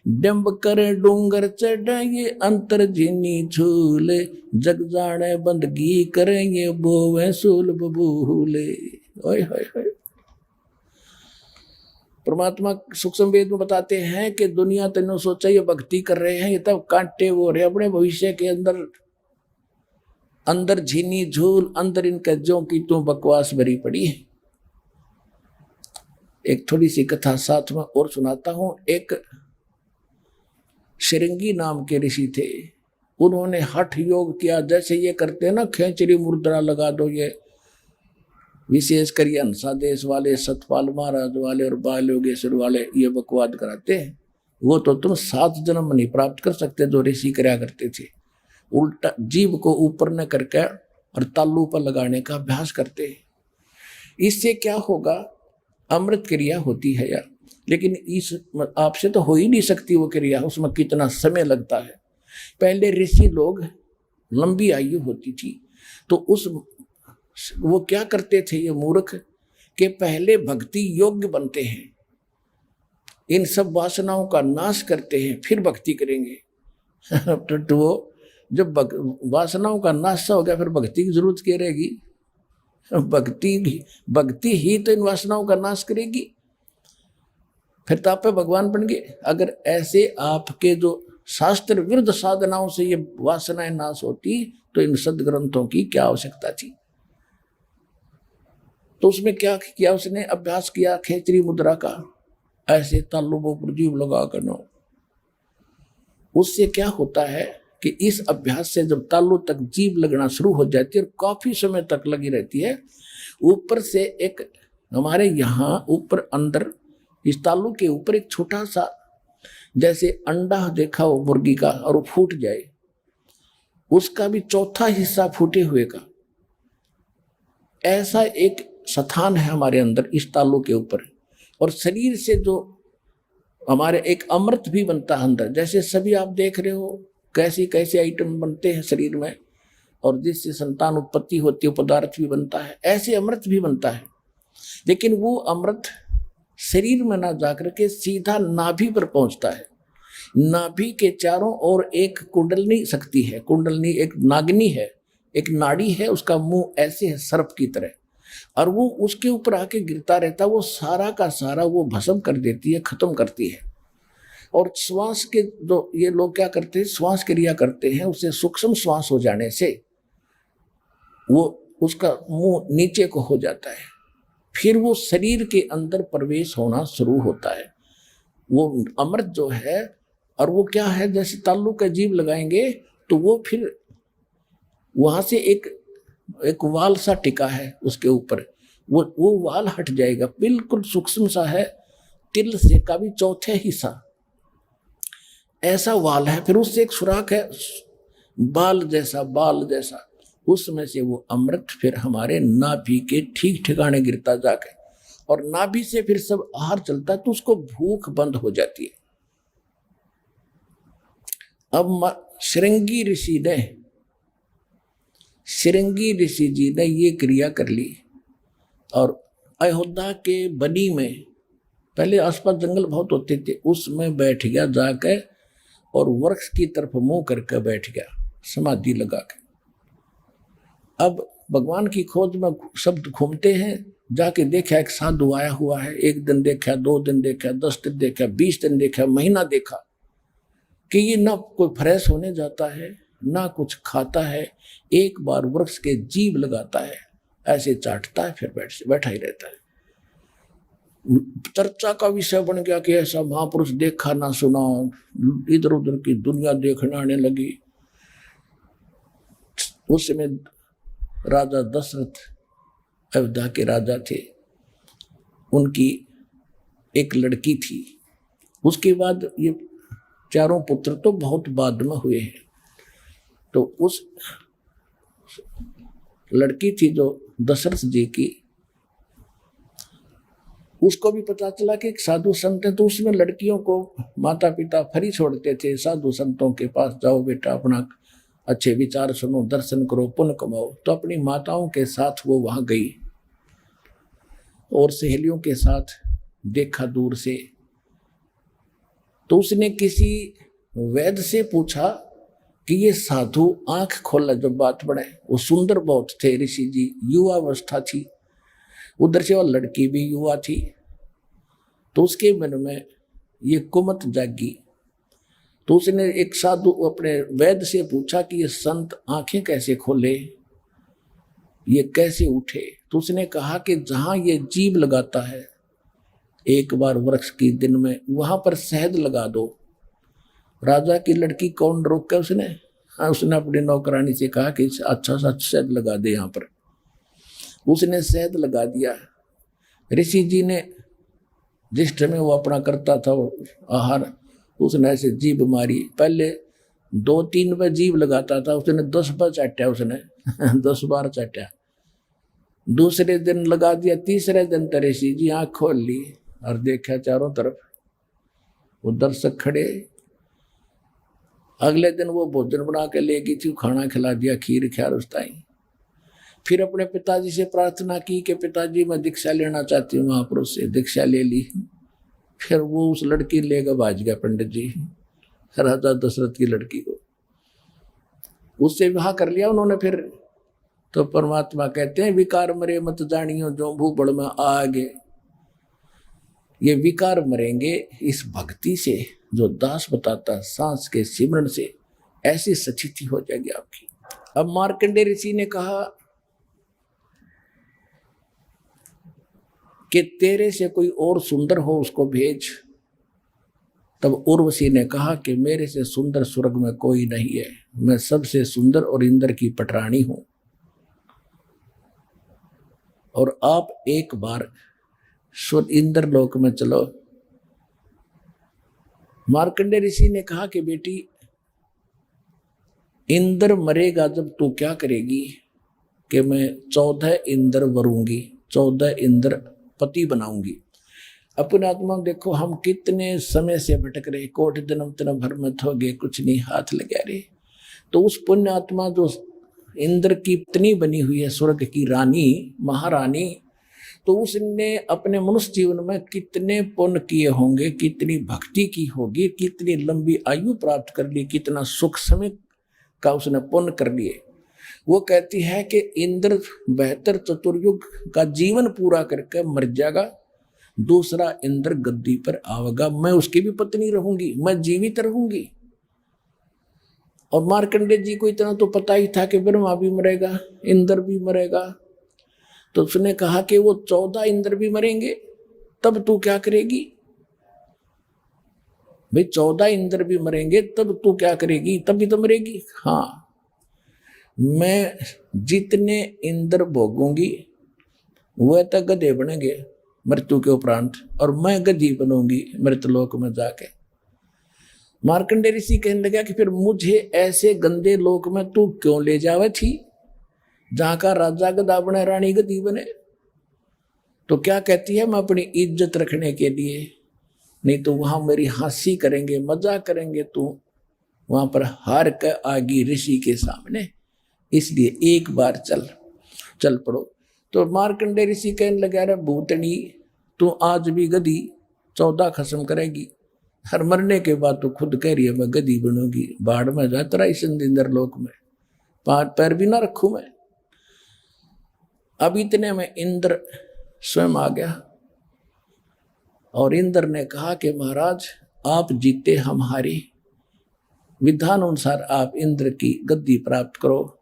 डंब करे डूंगर चढ़ाइए अंतर जीनी झूले, जग जाने बंदगी करेंगे बोवे सूल बबूले। ओए होए होए। परमात्मा सूक्ष्म वेद में बताते हैं कि दुनिया तेनों सोचा ये भक्ति कर रहे हैं, ये तब कांटे वो रहे अपने भविष्य के अंदर, अंदर झीनी झूल, अंदर इन कज्जों की तो बकवास भरी पड़ी है। एक थोड़ी सी कथा साथ में और सुनाता हूं। एक शिरंगी नाम के ऋषि थे, उन्होंने हठ योग किया, जैसे ये करते हैं ना खेचरी मुद्रा लगा दो, ये विशेषकर ये हंसा देश वाले, सतपाल महाराज वाले और बाल योगेश्वर वाले ये बकवाद कराते हैं। वो तो तुम 7 जन्म नहीं प्राप्त कर सकते जो ऋषि कराया करते थे। उल्टा जीभ को ऊपर न करके और तालू पर लगाने का अभ्यास करते हैं। इससे क्या होगा, अमृत क्रिया होती है यार, लेकिन इस आपसे तो हो ही नहीं सकती वो क्रिया, उसमें कितना समय लगता है। पहले ऋषि लोग लंबी आयु होती थी, तो वो क्या करते थे ये मूर्ख, के पहले भक्ति योग्य बनते हैं, इन सब वासनाओं का नाश करते हैं, फिर भक्ति करेंगे। तो वो जब वासनाओं का नाश हो गया, फिर भक्ति की जरूरत क्या रहेगी? भक्ति ही तो इन वासनाओं का नाश करेगी, फिर तो आप भगवान बन गए। अगर ऐसे आपके जो शास्त्र विरुद्ध साधनाओं से ये वासनाएं नाश होती, तो इन सदग्रंथों की क्या आवश्यकता थी? तो उसमें क्या किया उसने? अभ्यास किया खेचरी मुद्रा का, ऐसे तालुबों पर जीव लगा कर। उससे क्या होता है कि इस अभ्यास से जब तालु तक जीभ लगना शुरू हो जाती है और काफी समय तक लगी रहती है, ऊपर से एक हमारे यहाँ ऊपर अंदर इस तालु के ऊपर एक छोटा सा जैसे अंडा देखा हो मुर्गी का, और वो फूट जाए, उसका भी चौथा हिस्सा फूटे हुए का, ऐसा एक स्थान है हमारे अंदर इस तालु के ऊपर। और शरीर से जो हमारे एक अमृत भी बनता है अंदर, जैसे सभी आप देख रहे हो कैसे कैसे आइटम बनते हैं शरीर में, और जिससे संतान उत्पत्ति होती है पदार्थ भी बनता है, ऐसे अमृत भी बनता है। लेकिन वो अमृत शरीर में ना जाकर के सीधा नाभि पर पहुंचता है। नाभि के चारों ओर एक कुंडलनी शक्ति है, कुंडलनी एक नागिनी है, एक नाड़ी है, उसका मुंह ऐसे है सर्प की तरह, और वो उसके ऊपर आके गिरता रहता, वो सारा का सारा वो भस्म कर देती है, खत्म करती है। और श्वास के जो ये लोग क्या करते हैं, श्वास क्रिया करते हैं, उससे सूक्ष्म श्वास हो जाने से वो उसका मुंह नीचे को हो जाता है, फिर वो शरीर के अंदर प्रवेश होना शुरू होता है वो अमृत जो है। और वो क्या है, जैसे तालु का जीभ लगाएंगे तो वो फिर वहां से एक वाल सा टिका है उसके ऊपर, वो वाल हट जाएगा, बिल्कुल सूक्ष्म सा है, तिल से का भी चौथे हिस्सा ऐसा वाल है, फिर उससे एक सुराख है बाल जैसा, उसमें से वो अमृत फिर हमारे नाभि के ठीक ठिकाने गिरता जाके, और नाभि से फिर सब आहार चलता है, तो उसको भूख बंद हो जाती है। अब श्रृंगी ऋषि जी ने ये क्रिया कर ली, और अयोध्या के बनी में पहले आसपास जंगल बहुत होते थे, उसमें बैठ गया जाकर, और वृक्ष की तरफ मुंह करके बैठ गया समाधि लगा के। अब भगवान की खोज में शब्द घूमते हैं, जाके देखा एक साधु आया हुआ है, 1 दिन देखा, 2 दिन देखा, 10 दिन देखा, 20 दिन देखा, महीना देखा, कि ये ना कोई फ्रेश होने जाता है ना कुछ खाता है, एक बार वृक्ष के जीभ लगाता है, ऐसे चाटता है, फिर बैठा ही रहता है। चर्चा का विषय बन गया कि ऐसा महापुरुष देखा ना सुना, इधर उधर की दुनिया देखने आने लगी। उस समय राजा दशरथ अयोध्या के राजा थे, उनकी एक लड़की थी, उसके बाद ये चारों पुत्र तो बहुत बाद में हुए हैं। तो उस लड़की थी जो दशरथ जी की, उसको भी पता चला कि एक साधु संत है, तो उसमें लड़कियों को माता पिता फ्री छोड़ते थे, साधु संतों के पास जाओ बेटा, अपना अच्छे विचार सुनो, दर्शन करो, पुण्य कमाओ। तो अपनी माताओं के साथ वो वहां गई और सहेलियों के साथ देखा दूर से। तो उसने किसी वैद्य से पूछा कि ये साधु आंख खोला जो बात बढ़े, वो सुंदर बहुत थे ऋषि जी, युवा अवस्था थी, उधर से वो लड़की भी युवा थी। तो उसके मन में ये कुमत जागी। तो उसने एक साधु अपने वैद्य से पूछा कि ये संत आंखें कैसे खोले, ये कैसे उठे। तो उसने कहा कि जहां ये जीभ लगाता है एक बार वृक्ष की दिन में, वहां पर शहद लगा दो। राजा की लड़की कौन रोका उसने अपनी नौकरानी से कहा कि अच्छा सा शहद लगा दे यहाँ पर। उसने शहद लगा दिया। ऋषि जी ने जिस समय वो अपना करता था आहार, उसने ऐसे जीभ मारी। पहले 2-3 बार जीभ लगाता था, उसने 10 बार चाटा, उसने 10 बार चाटा। दूसरे दिन लगा दिया, तीसरे दिन तो ऋषि जी आँख खोल ली और देखा चारों तरफ वो दर्शक खड़े। अगले दिन वो भोजन बना के ले गई थी, खाना खिला दिया, खीर ख्यार उसताई। फिर अपने पिताजी से प्रार्थना की कि पिताजी मैं दीक्षा लेना चाहती हूँ, महापुरुष से दीक्षा ले ली। फिर वो उस लड़की लेकर भाज गया पंडित जी, राजा दशरथ की लड़की को, उससे विवाह कर लिया उन्होंने। फिर तो परमात्मा कहते हैं विकार मरे मत जानियो जो भूबड़ में आगे। ये विकार मरेंगे इस भक्ति से जो दास बताता, सांस के सिमरण से, ऐसी सचिति हो जाएगी आपकी। अब मार्कंडेय ऋषि ने कहा कि तेरे से कोई और सुंदर हो उसको भेज। तब उर्वशी ने कहा कि मेरे से सुंदर स्वर्ग में कोई नहीं है, मैं सबसे सुंदर और इंद्र की पटरानी हूं। और आप एक बार इंद्र लोक में चलो। मार्कंडेय ऋषि ने कहा कि बेटी इंद्र मरेगा जब तू क्या करेगी कि मैं 14 इंद्र वरूंगी, 14 इंद्र पति बनाऊंगी। अपने आत्मा देखो हम कितने समय से भटक रहे, कोट जन्म तन भर में हो गए, कुछ नहीं हाथ लगा रहे। तो उस पुण्य आत्मा जो इंद्र की पत्नी बनी हुई है, स्वर्ग की रानी, महारानी, तो उसने अपने मनुष्य जीवन में कितने पुण्य किए होंगे, कितनी भक्ति की होगी, कितनी लंबी आयु प्राप्त कर ली, कितना सुख समय का उसने पुण्य कर लिए। वो कहती है कि इंद्र 72 चतुर्युग का जीवन पूरा करके मर जाएगा, दूसरा इंद्र गद्दी पर आवेगा, मैं उसकी भी पत्नी रहूंगी, मैं जीवित रहूंगी। और मार्कंडेय जी को इतना तो पता ही था कि ब्रह्मा भी मरेगा, इंद्र भी मरेगा। तो उसने कहा कि वो 14 इंद्र भी मरेंगे, तब तू क्या करेगी भाई? 14 इंद्र भी मरेंगे तब तू क्या करेगी? तभी तो मरेगी। हाँ, मैं जितने इंद्र भोगूंगी वह तो गधे बनेंगे मृत्यु के उपरांत, और मैं गधी बनूंगी मृतलोक में जाके। मार्कंडेय ऋषि कहने लगा कि फिर मुझे ऐसे गंदे लोक में तू क्यों ले जावे थी, जहां का राजा गधा बने, रानी गधी बने। तो क्या कहती है, मैं अपनी इज्जत रखने के लिए, नहीं तो वहां मेरी हंसी करेंगे, मजाक करेंगे, तू वहां पर हार कर आगी ऋषि के सामने, इसलिए एक बार चल पड़ो। तो मार्कंडेय ऋषि कहने लगा, रे भूतनी तू आज भी गधी 14 खत्म करेगी, हर मरने के बाद तो खुद कह रही है मैं गधी बनूंगी, बाढ़ में जा तेरा इस इंद्र लोक में, पैर भी ना रखूं मैं। अब इतने में इंद्र स्वयं आ गया और इंद्र ने कहा कि महाराज आप जीते, हम हारे, विधान अनुसार आप इंद्र की गद्दी प्राप्त करो।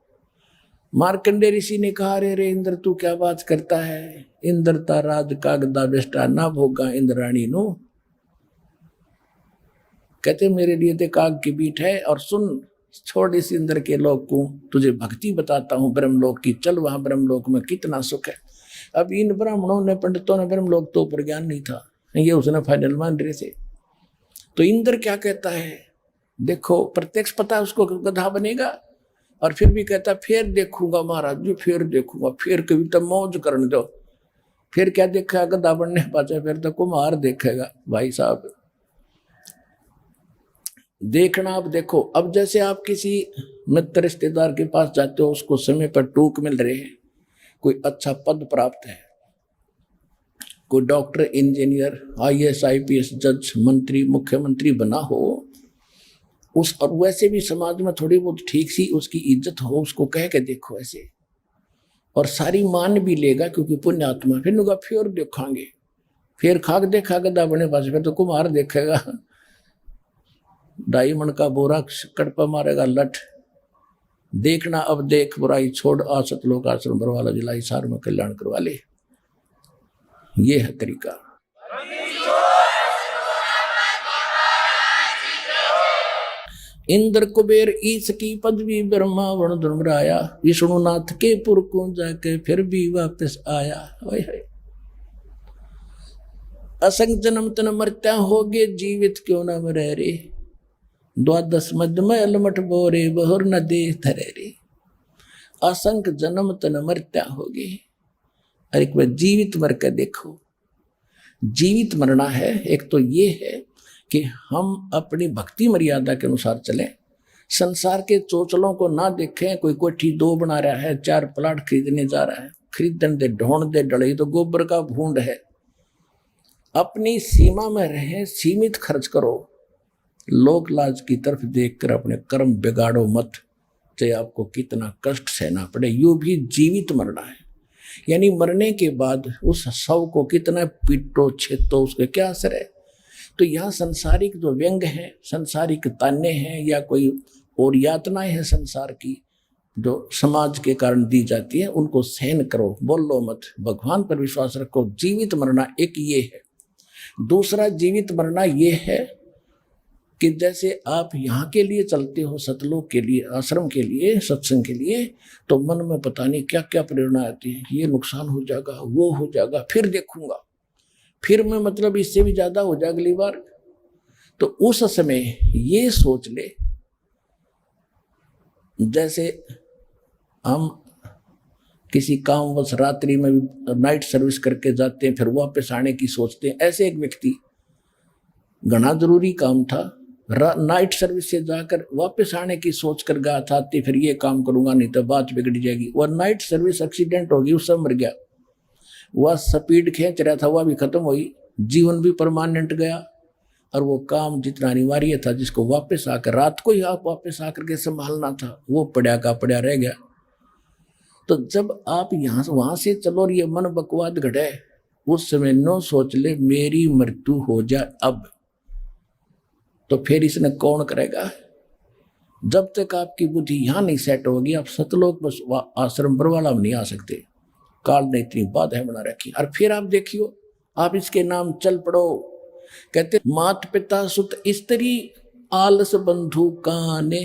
मार्कंडेय ऋषि ने कहा, रे इंद्र तू क्या बात करता है, इंद्र ता राज का गद्दा बेस्टा ना भोगा इंद्राणी नो। कहते मेरे लिए ते काग की बीट है, और सुन छोड़ इस इंद्र के लोक को, तुझे भक्ति बताता हूं ब्रह्मलोक की, चल वहां ब्रह्मलोक में कितना सुख है। अब इन ब्राह्मणों ने, पंडितों ने ब्रह्मलोक तो ऊपर ज्ञान नहीं था, ये उसने फाइनल मान रहे थे। तो इंद्र क्या कहता है देखो, प्रत्यक्ष पता उसको गधा बनेगा, और फिर भी कहता फिर देखूंगा महाराज जी, फिर देखूंगा, फिर कभी तो मौज करने दो। फिर क्या देखा गधा बनने पाचा, फिर तो कुम्हार देखेगा। भाई साहब देखना, आप देखो, अब जैसे आप किसी मित्र रिश्तेदार के पास जाते हो, उसको समय पर टूक मिल रहे हैं, कोई अच्छा पद प्राप्त है, कोई डॉक्टर, इंजीनियर, IAS IPS, जज, मंत्री, मुख्यमंत्री बना हो, उस और वैसे भी समाज में थोड़ी बहुत ठीक सी उसकी इज्जत हो, उसको कह के देखो ऐसे, और सारी मान भी लेगा क्योंकि पुण्य आत्मा। फिर नुगा फिर देखांगे, फिर खाक देखा गदा बने पास, फिर तो कुम्हार देखेगा, 2.5 मन का बोरा कड़पा मारेगा लठ। देखना अब देख बुराई छोड़, आसत लोक आश्रम बरवाला जिला हिसार में कल्याण करवा ले। ये है तरीका। इंद्र कुबेर ईश की पदवी, ब्रह्मा वरुण धर्मराया, विष्णुनाथ के पुर को जाके फिर भी वापस आया। असंग जन्म तन मरत्या होगे, जीवित क्यों न मरे रे, 12 मध्य में अलमठ बोरे, बहुर न दे थरे रे। असंख्य जन्म तन मरत्या होगे, और एक बार जीवित मर के देखो। जीवित मरना है, एक तो ये है कि हम अपनी भक्ति मर्यादा के अनुसार चलें, संसार के चोचलों को ना देखें। कोई कोठी 2 बना रहा है, 4 प्लाट खरीदने जा रहा है, खरीदने दे, ढोंड दे डले तो गोबर का भूंड है। अपनी सीमा में रहें, सीमित खर्च करो, लोक लाज की तरफ देखकर अपने कर्म बिगाड़ो मत, चाहे आपको कितना कष्ट सहना पड़े। यूं भी जीवित मरना है, यानी मरने के बाद उस शव को कितना पीटो छेतो, उसके क्या असर है। तो यहाँ संसारिक जो व्यंग है, संसारिक ताने हैं, या कोई और यातनाएं हैं संसार की जो समाज के कारण दी जाती है, उनको सहन करो, बोलो मत, भगवान पर विश्वास रखो। जीवित मरना एक ये है। दूसरा जीवित मरना ये है कि जैसे आप यहाँ के लिए चलते हो, सतलोक के लिए, आश्रम के लिए, सत्संग के लिए, तो मन में पता नहीं क्या क्या प्रेरणा आती है, ये नुकसान हो जाएगा, वो हो जाएगा, फिर देखूंगा, फिर मैं मतलब इससे भी ज्यादा हो जाए अगली बार। तो उस समय ये सोच ले, जैसे हम किसी काम बस रात्रि में नाइट सर्विस करके जाते हैं, फिर वापस आने की सोचते हैं। ऐसे एक व्यक्ति, घना जरूरी काम था, नाइट सर्विस से जाकर वापस आने की सोच कर गया था, फिर ये काम करूंगा नहीं तो बात बिगड़ जाएगी। वह नाइट सर्विस एक्सीडेंट होगी, उससे मर गया। वह स्पीड खींच रहा था, वह भी खत्म हुई, जीवन भी परमानेंट गया, और वो काम जितना अनिवार्य था, जिसको वापस आकर रात को ही आप वापस आकर के संभालना था, वो पड़ा का पड़ा रह गया। तो जब आप यहाँ से वहां से चलो और ये मन बकवाद घटे, उस समय नो सोच ले मेरी मृत्यु हो जाए अब, तो फिर इसने कौन करेगा। जब तक आपकी बुद्धि यहाँ नहीं सेट होगी, आप सतलोक बस आश्रम बरवाला में नहीं आ सकते। काल ने इतनी बाधाएं बना रखी। और फिर आप देखियो, आप इसके नाम चल पड़ो। कहते मात पिता सुत स्त्री, आलस बंधु काने,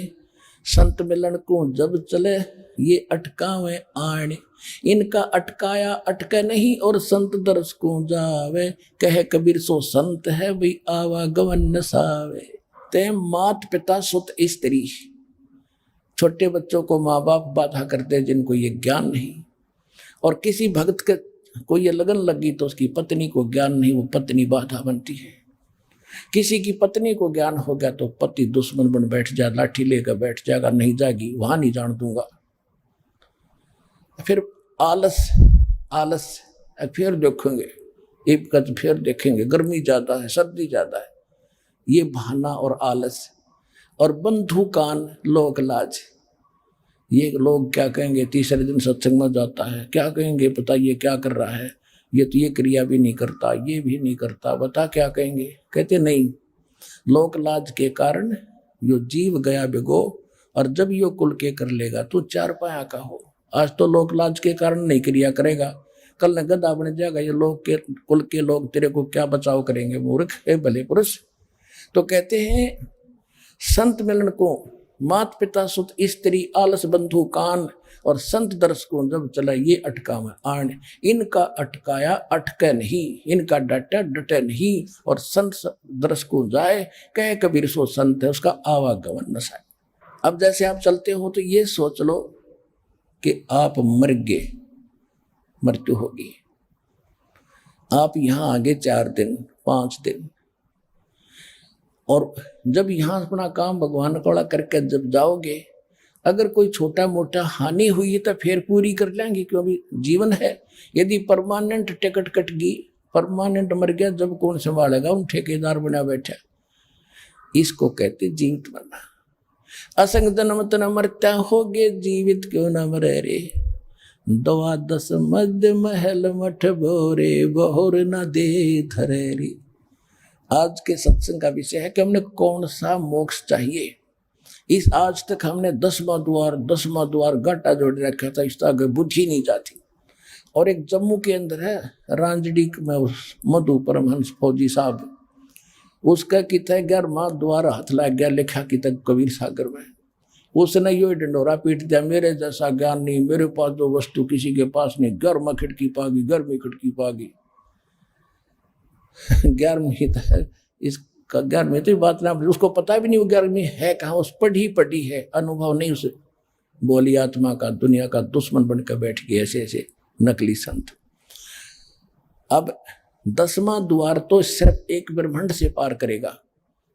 संत मिलन को जब चले, ये अटकावे आने। इनका अटकाया अटके नहीं, और संत दर्श को जावे, कहे कबीर सो संत है भाई आवागमन न सावे। ते मात पिता सुत स्त्री, छोटे बच्चों को माँ बाप बाधा करते जिनको ये ज्ञान नहीं। और किसी भक्त के को ये लगन लगी तो उसकी पत्नी को ज्ञान नहीं, वो पत्नी बाधा बनती है। किसी की पत्नी को ज्ञान हो गया तो पति दुश्मन बन बैठ जाए, लाठी लेकर बैठ जाएगा, नहीं जाएगी, वहां नहीं जान दूंगा। फिर आलस, आलस, फिर देखेंगे एक कद, फिर देखेंगे, गर्मी ज्यादा है, सर्दी ज्यादा है, ये बहाना और आलस। और बंधु कान, लोक लाज, ये लोग क्या कहेंगे, तीसरे दिन सत्संग में जाता है, क्या कहेंगे, पता ये क्या कर रहा है, ये तो ये क्रिया भी नहीं करता, ये भी नहीं करता, बता क्या कहेंगे। कहते नहीं, लोक लाज के कारण यो जीव गया बिगो, और जब यो कुल के कर लेगा तो 4 पाया का हो। आज तो लोक लाज के कारण नहीं क्रिया करेगा, कल न गधा बन जाएगा। ये लोग के कुल के लोग तेरे को क्या बचाव करेंगे, मूर्ख है भले पुरुष। तो कहते हैं संत मिलन को मात पिता सुत स्त्री, आलस बंधु कान, और संत दर्श को जब चला, ये अटका में आन। इनका अटकाया अटके नहीं, इनका डटा डटे नहीं, और संत दर्श को जाए, कहे कबीर सो संत है, उसका आवागमन न साए। अब जैसे आप चलते हो तो ये सोच लो कि आप मर गए, मृत्यु होगी, आप यहां आगे 4 दिन 5 दिन, और जब यहां अपना काम भगवान का करके जब जाओगे, अगर कोई छोटा मोटा हानि हुई है तो फिर पूरी कर लेंगे, क्योंकि जीवन है। यदि परमानेंट टिकट कट गई, परमानेंट मर गया, जब कौन संभालेगा, उन ठेकेदार बना बैठा। इसको कहते जीवित मरना। असंग जन्म तन मरता होगे, जीवित क्यों न मरे रे। 12 मध्य महल मठ बोरे, बहुर न दे धरे रे। आज के सत्संग का विषय है कि हमने कौन सा मोक्ष चाहिए। इस आज तक हमने 10वां द्वार गाटा जोड़ रखा था, इस आगे बुद्धि नहीं जाती। और एक जम्मू के अंदर है रांजडी में, उस मधु परमहंस फौजी साहब, उसका किता 11वां द्वार हाथ लग गया, लिखा किता कबीर सागर में। उसने यो डंडोरा पीट दिया, मेरे जैसा ज्ञान नहीं, मेरे पास जो वस्तु किसी के पास नहीं, घर में खिड़की पागी, घर में खिड़की पागी। 11वीं है इसका, 11वीं तो बात ना, उसको पता भी नहीं वो 11वीं है कहाँ, उस पढ़ी है, अनुभव नहीं उसे। बोली आत्मा का दुनिया का दुश्मन बनकर बैठ गए ऐसे ऐसे नकली संत। अब 10वां द्वार तो सिर्फ एक ब्रह्मांड से पार करेगा,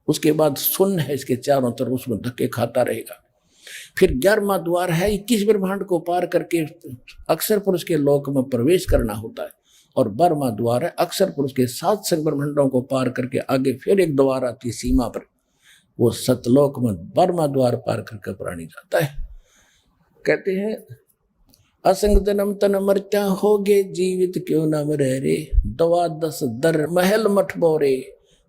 उसके बाद शून्य है इसके चारों तरफ, उसमें धक्के खाता रहेगा। फिर 11वां द्वार है 21 ब्रह्मांड को पार करके अक्षर पुरुष के लोक में प्रवेश करना होता है। और 12वां द्वार है अक्षर पुरुष के 7 संग ब्रह्मांडों को पार करके आगे फिर एक द्वार आती है सीमा पर, वो सतलोक में 12वां द्वार पार करके प्राणी जाता है। कहते हैं असंग जन्म तन मरता होगे, जीवित क्यों न मरे रे। 12 दर महल मठ बोरे,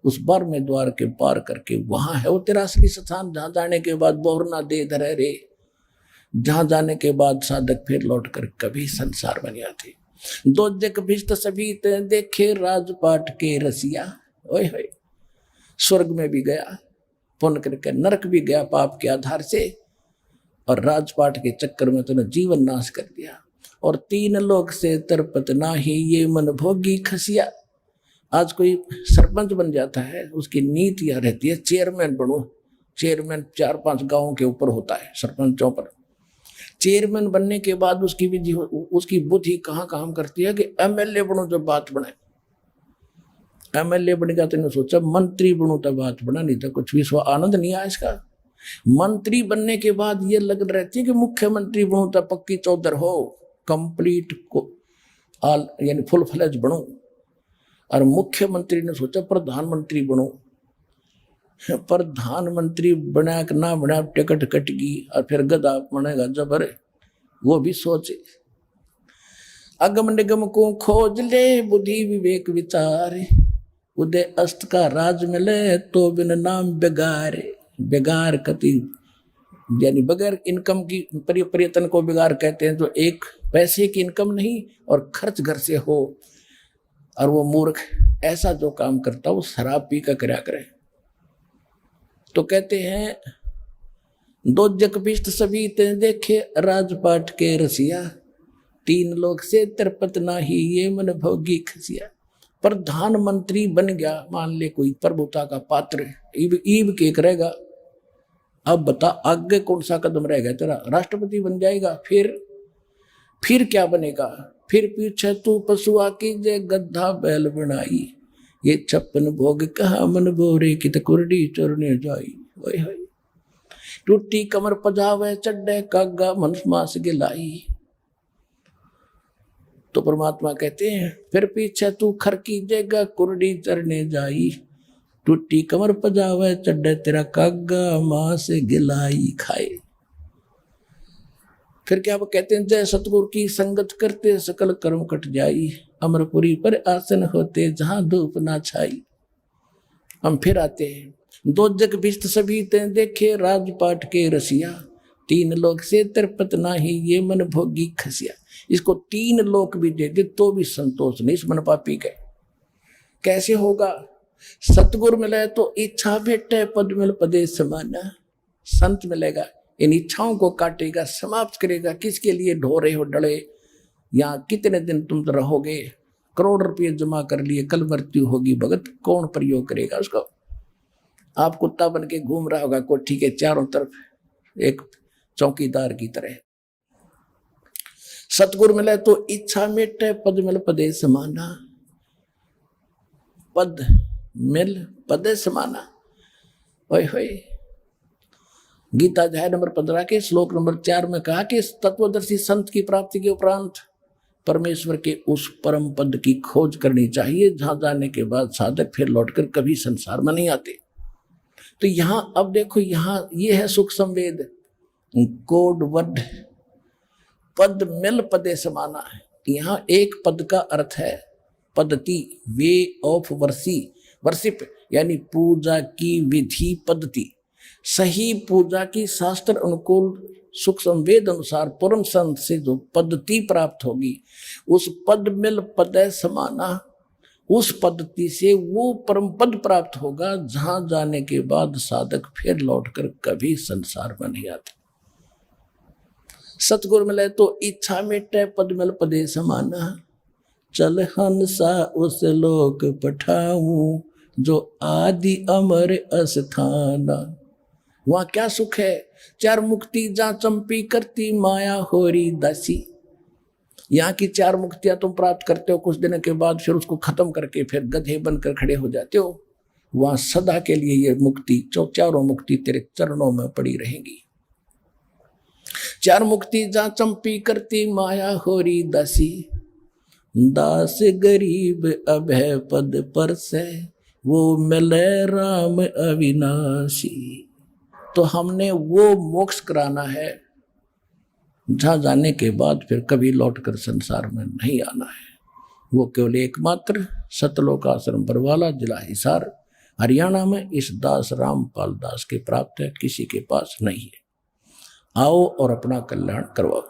उस 12वें द्वार के पार करके वहां है वो तेरा असली स्थान, जहां जाने के बाद बोरना दे धरे रे, जहां जाने के बाद साधक फिर लौट कर कभी संसार बन जाते। 2 जग भिष्ट सभी देखे, राजपाट के रसिया। ओए होए, स्वर्ग में भी गया पुण्य करके, नरक भी गया पाप के आधार से, और राजपाट के चक्कर में तूने जीवन नाश कर दिया। और 3 लोक से तरपत नाही, ये मन भोगी खसिया। आज कोई सरपंच बन जाता है, उसकी नीति यह रहती है चेयरमैन बनूं। चेयरमैन 4-5 गांवों के ऊपर होता है, सरपंचों पर। चेयरमैन बनने के बाद उसकी बुद्धि कहाँ काम करती है कि एमएलए बनूं जब बात बने। एमएलए बनेगा तो सोचा मंत्री बनूं तब बात बना, नहीं तो कुछ भी आनंद नहीं आया इसका। मंत्री बनने के बाद ये लगन रहती है कि मुख्यमंत्री बनूं तब पक्की चौधर हो, कंप्लीट को यानी फुल फ्लेज बनूं। और मुख्यमंत्री ने सोचा प्रधानमंत्री बनो। प्रधानमंत्री बना के ना बना, टिकट कटगी और फिर गधा बनेगा जबर, वो भी सोचे। अगम निगम को खोज ले, बुद्धि विवेक विचार, उदय अस्त का राज मिले तो बिन नाम बेगार। बेगार कति यानी बगैर इनकम की, प्रयत्न को बेगार कहते हैं। तो एक पैसे की इनकम नहीं और खर्च घर से हो, और वो मूर्ख ऐसा जो काम करता वो शराब पी कर क्या करे। तो कहते हैं 2 जग भिष्ट सभी ते देखे, राजपाट के रसिया, 3 लोक से तरपत नाही, ये मन भोगी खसिया। प्रधानमंत्री बन गया, मान ले कोई प्रभुता का पात्र, ईब के करेगा। अब बता आगे कौन सा कदम रहेगा तेरा, राष्ट्रपति बन जाएगा, फिर क्या बनेगा। फिर पीछे तू पशुआ की जे गद्दा बैल बनाई, ये 56 भोग कहा मन बोरे, की कुरडी चरने जाई। ओए होए, टूटी कमर पजावे चड्डे कागा, मन मास गिलाई। तो परमात्मा कहते हैं फिर पीछे तू खर की जेगा, कुरडी चरने जाई। टूटी कमर पजावे चड्डे, तेरा कागा मास गिलाई खाए। फिर क्या वो कहते हैं, जय सतगुरु की संगत करते सकल कर्म कट जाई, अमरपुरी पर आसन होते जहां धूप ना छाई। हम फिर आते हैं 2 जग भिष्ट सभी ते देखे, राजपाट के रसिया, 3 लोक से तरपत नाही, ये मन भोगी खसिया। इसको 3 लोक भी दे दे तो भी संतोष नहीं इस मन पापी के। कैसे होगा, सतगुरु मिले तो इच्छा भेटे, पद मिल पदे समाना। संत मिलेगा, इन इच्छाओं को काटेगा, समाप्त करेगा। किसके लिए ढोरे हो डले, या कितने दिन तुम रहोगे, करोड़ रुपये जमा कर लिए, कल मृत्यु होगी, भगत कौन प्रयोग करेगा उसको। आप कुत्ता बन के घूम रहा होगा कोठी के चारों तरफ, एक चौकीदार की तरह। सतगुरु मिले तो इच्छा मिटे, पद मिल पदे समाना। पद मिल पदे समाना। ओए होए। गीता अध्याय नंबर 15 के श्लोक नंबर 4 में कहा कि तत्वदर्शी संत की प्राप्ति के उपरांत परमेश्वर के उस परम पद की खोज करनी चाहिए जहां जाने के बाद साधक फिर लौटकर कभी संसार में नहीं आते। तो यहां अब देखो, यहां ये है सुख संवेद, कोड वर्ड, पद मिल पदे समाना है। यहां एक पद का अर्थ है पद्धति, वे ऑफ वर्शिप, यानी पूजा की विधि पद्धति। सही पूजा की शास्त्र अनुकूल सुख संवेद अनुसार परम संत से जो पद्धति प्राप्त होगी, उस पद मिल पदे समाना, उस पद्धति से वो परम पद प्राप्त होगा जहां जाने के बाद साधक फिर लौटकर कभी संसार में नहीं आते। सतगुरु मिले तो इच्छा मिटे, पद मिल पदे समाना। चल हंसा उस लोक पठाऊं, जो आदि अमर अस्थाना। वहां क्या सुख है? चार मुक्ति जा चंपी करती, माया होरी दासी। यहाँ की चार मुक्तियां तुम प्राप्त करते हो, कुछ दिनों के बाद फिर उसको खत्म करके फिर गधे बनकर खड़े हो जाते हो। वहां सदा के लिए ये मुक्ति, चारों मुक्ति तेरे चरणों में पड़ी रहेंगी। चार मुक्ति जा चंपी करती, माया होरी दासी। दास गरीब अभय पद पर से, वो मिले राम अविनाशी। तो हमने वो मोक्ष कराना है जहां जाने के बाद फिर कभी लौटकर संसार में नहीं आना है। वो केवल एकमात्र सतलोक आश्रम बरवाला, जिला हिसार, हरियाणा में इस दास रामपाल दास के प्राप्त है, किसी के पास नहीं है। आओ और अपना कल्याण करवाओ।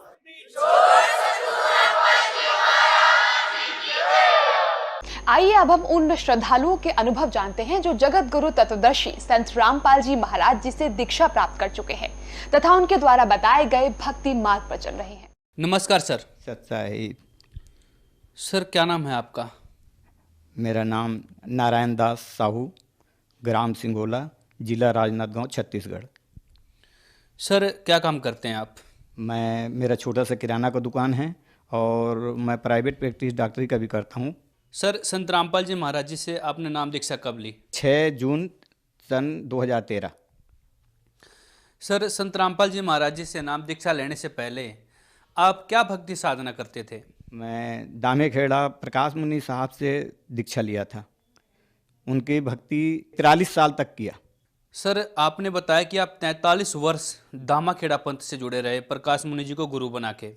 आइए अब हम उन श्रद्धालुओं के अनुभव जानते हैं जो जगत गुरु तत्वदर्शी संत रामपाल जी महाराज जी से दीक्षा प्राप्त कर चुके हैं तथा उनके द्वारा बताए गए भक्ति मार्ग पर चल रहे हैं। नमस्कार सर। सत्साहिब। सर क्या नाम है आपका? मेरा नाम नारायण दास साहू, ग्राम सिंगोला, जिला राजनांदगांव, छत्तीसगढ़। सर क्या काम करते हैं आप? मेरा छोटा सा किराना का दुकान है और मैं प्राइवेट प्रैक्टिस डॉक्टरी का भी करता हूँ। सर संत रामपाल जी महाराज जी से आपने नाम दीक्षा कब ली? 6 जून सन 2013। सर संत रामपाल जी महाराज जी से नाम दीक्षा लेने से पहले आप क्या भक्ति साधना करते थे? मैं दामेखेड़ा प्रकाश मुनि साहब से दीक्षा लिया था। उनकी भक्ति 43 साल तक किया। सर आपने बताया कि आप 43 वर्ष दामाखेड़ा पंथ से जुड़े रहे, प्रकाश मुनि जी को गुरु बना के।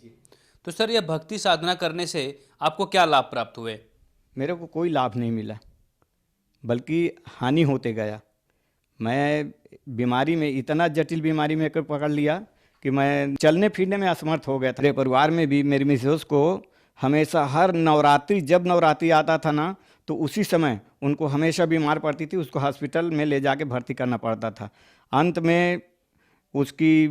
तो सर यह भक्ति साधना करने से आपको क्या लाभ प्राप्त हुए? मेरे को कोई लाभ नहीं मिला, बल्कि हानि होते गया। मैं बीमारी में, इतना जटिल बीमारी में पकड़ लिया कि मैं चलने फिरने में असमर्थ हो गया था। मेरे परिवार में भी मेरी मिसेस को हमेशा हर नवरात्रि, जब नवरात्रि आता था ना, तो उसी समय उनको हमेशा बीमार पड़ती थी, उसको हॉस्पिटल में ले जाके भर्ती करना पड़ता था। अंत में उसकी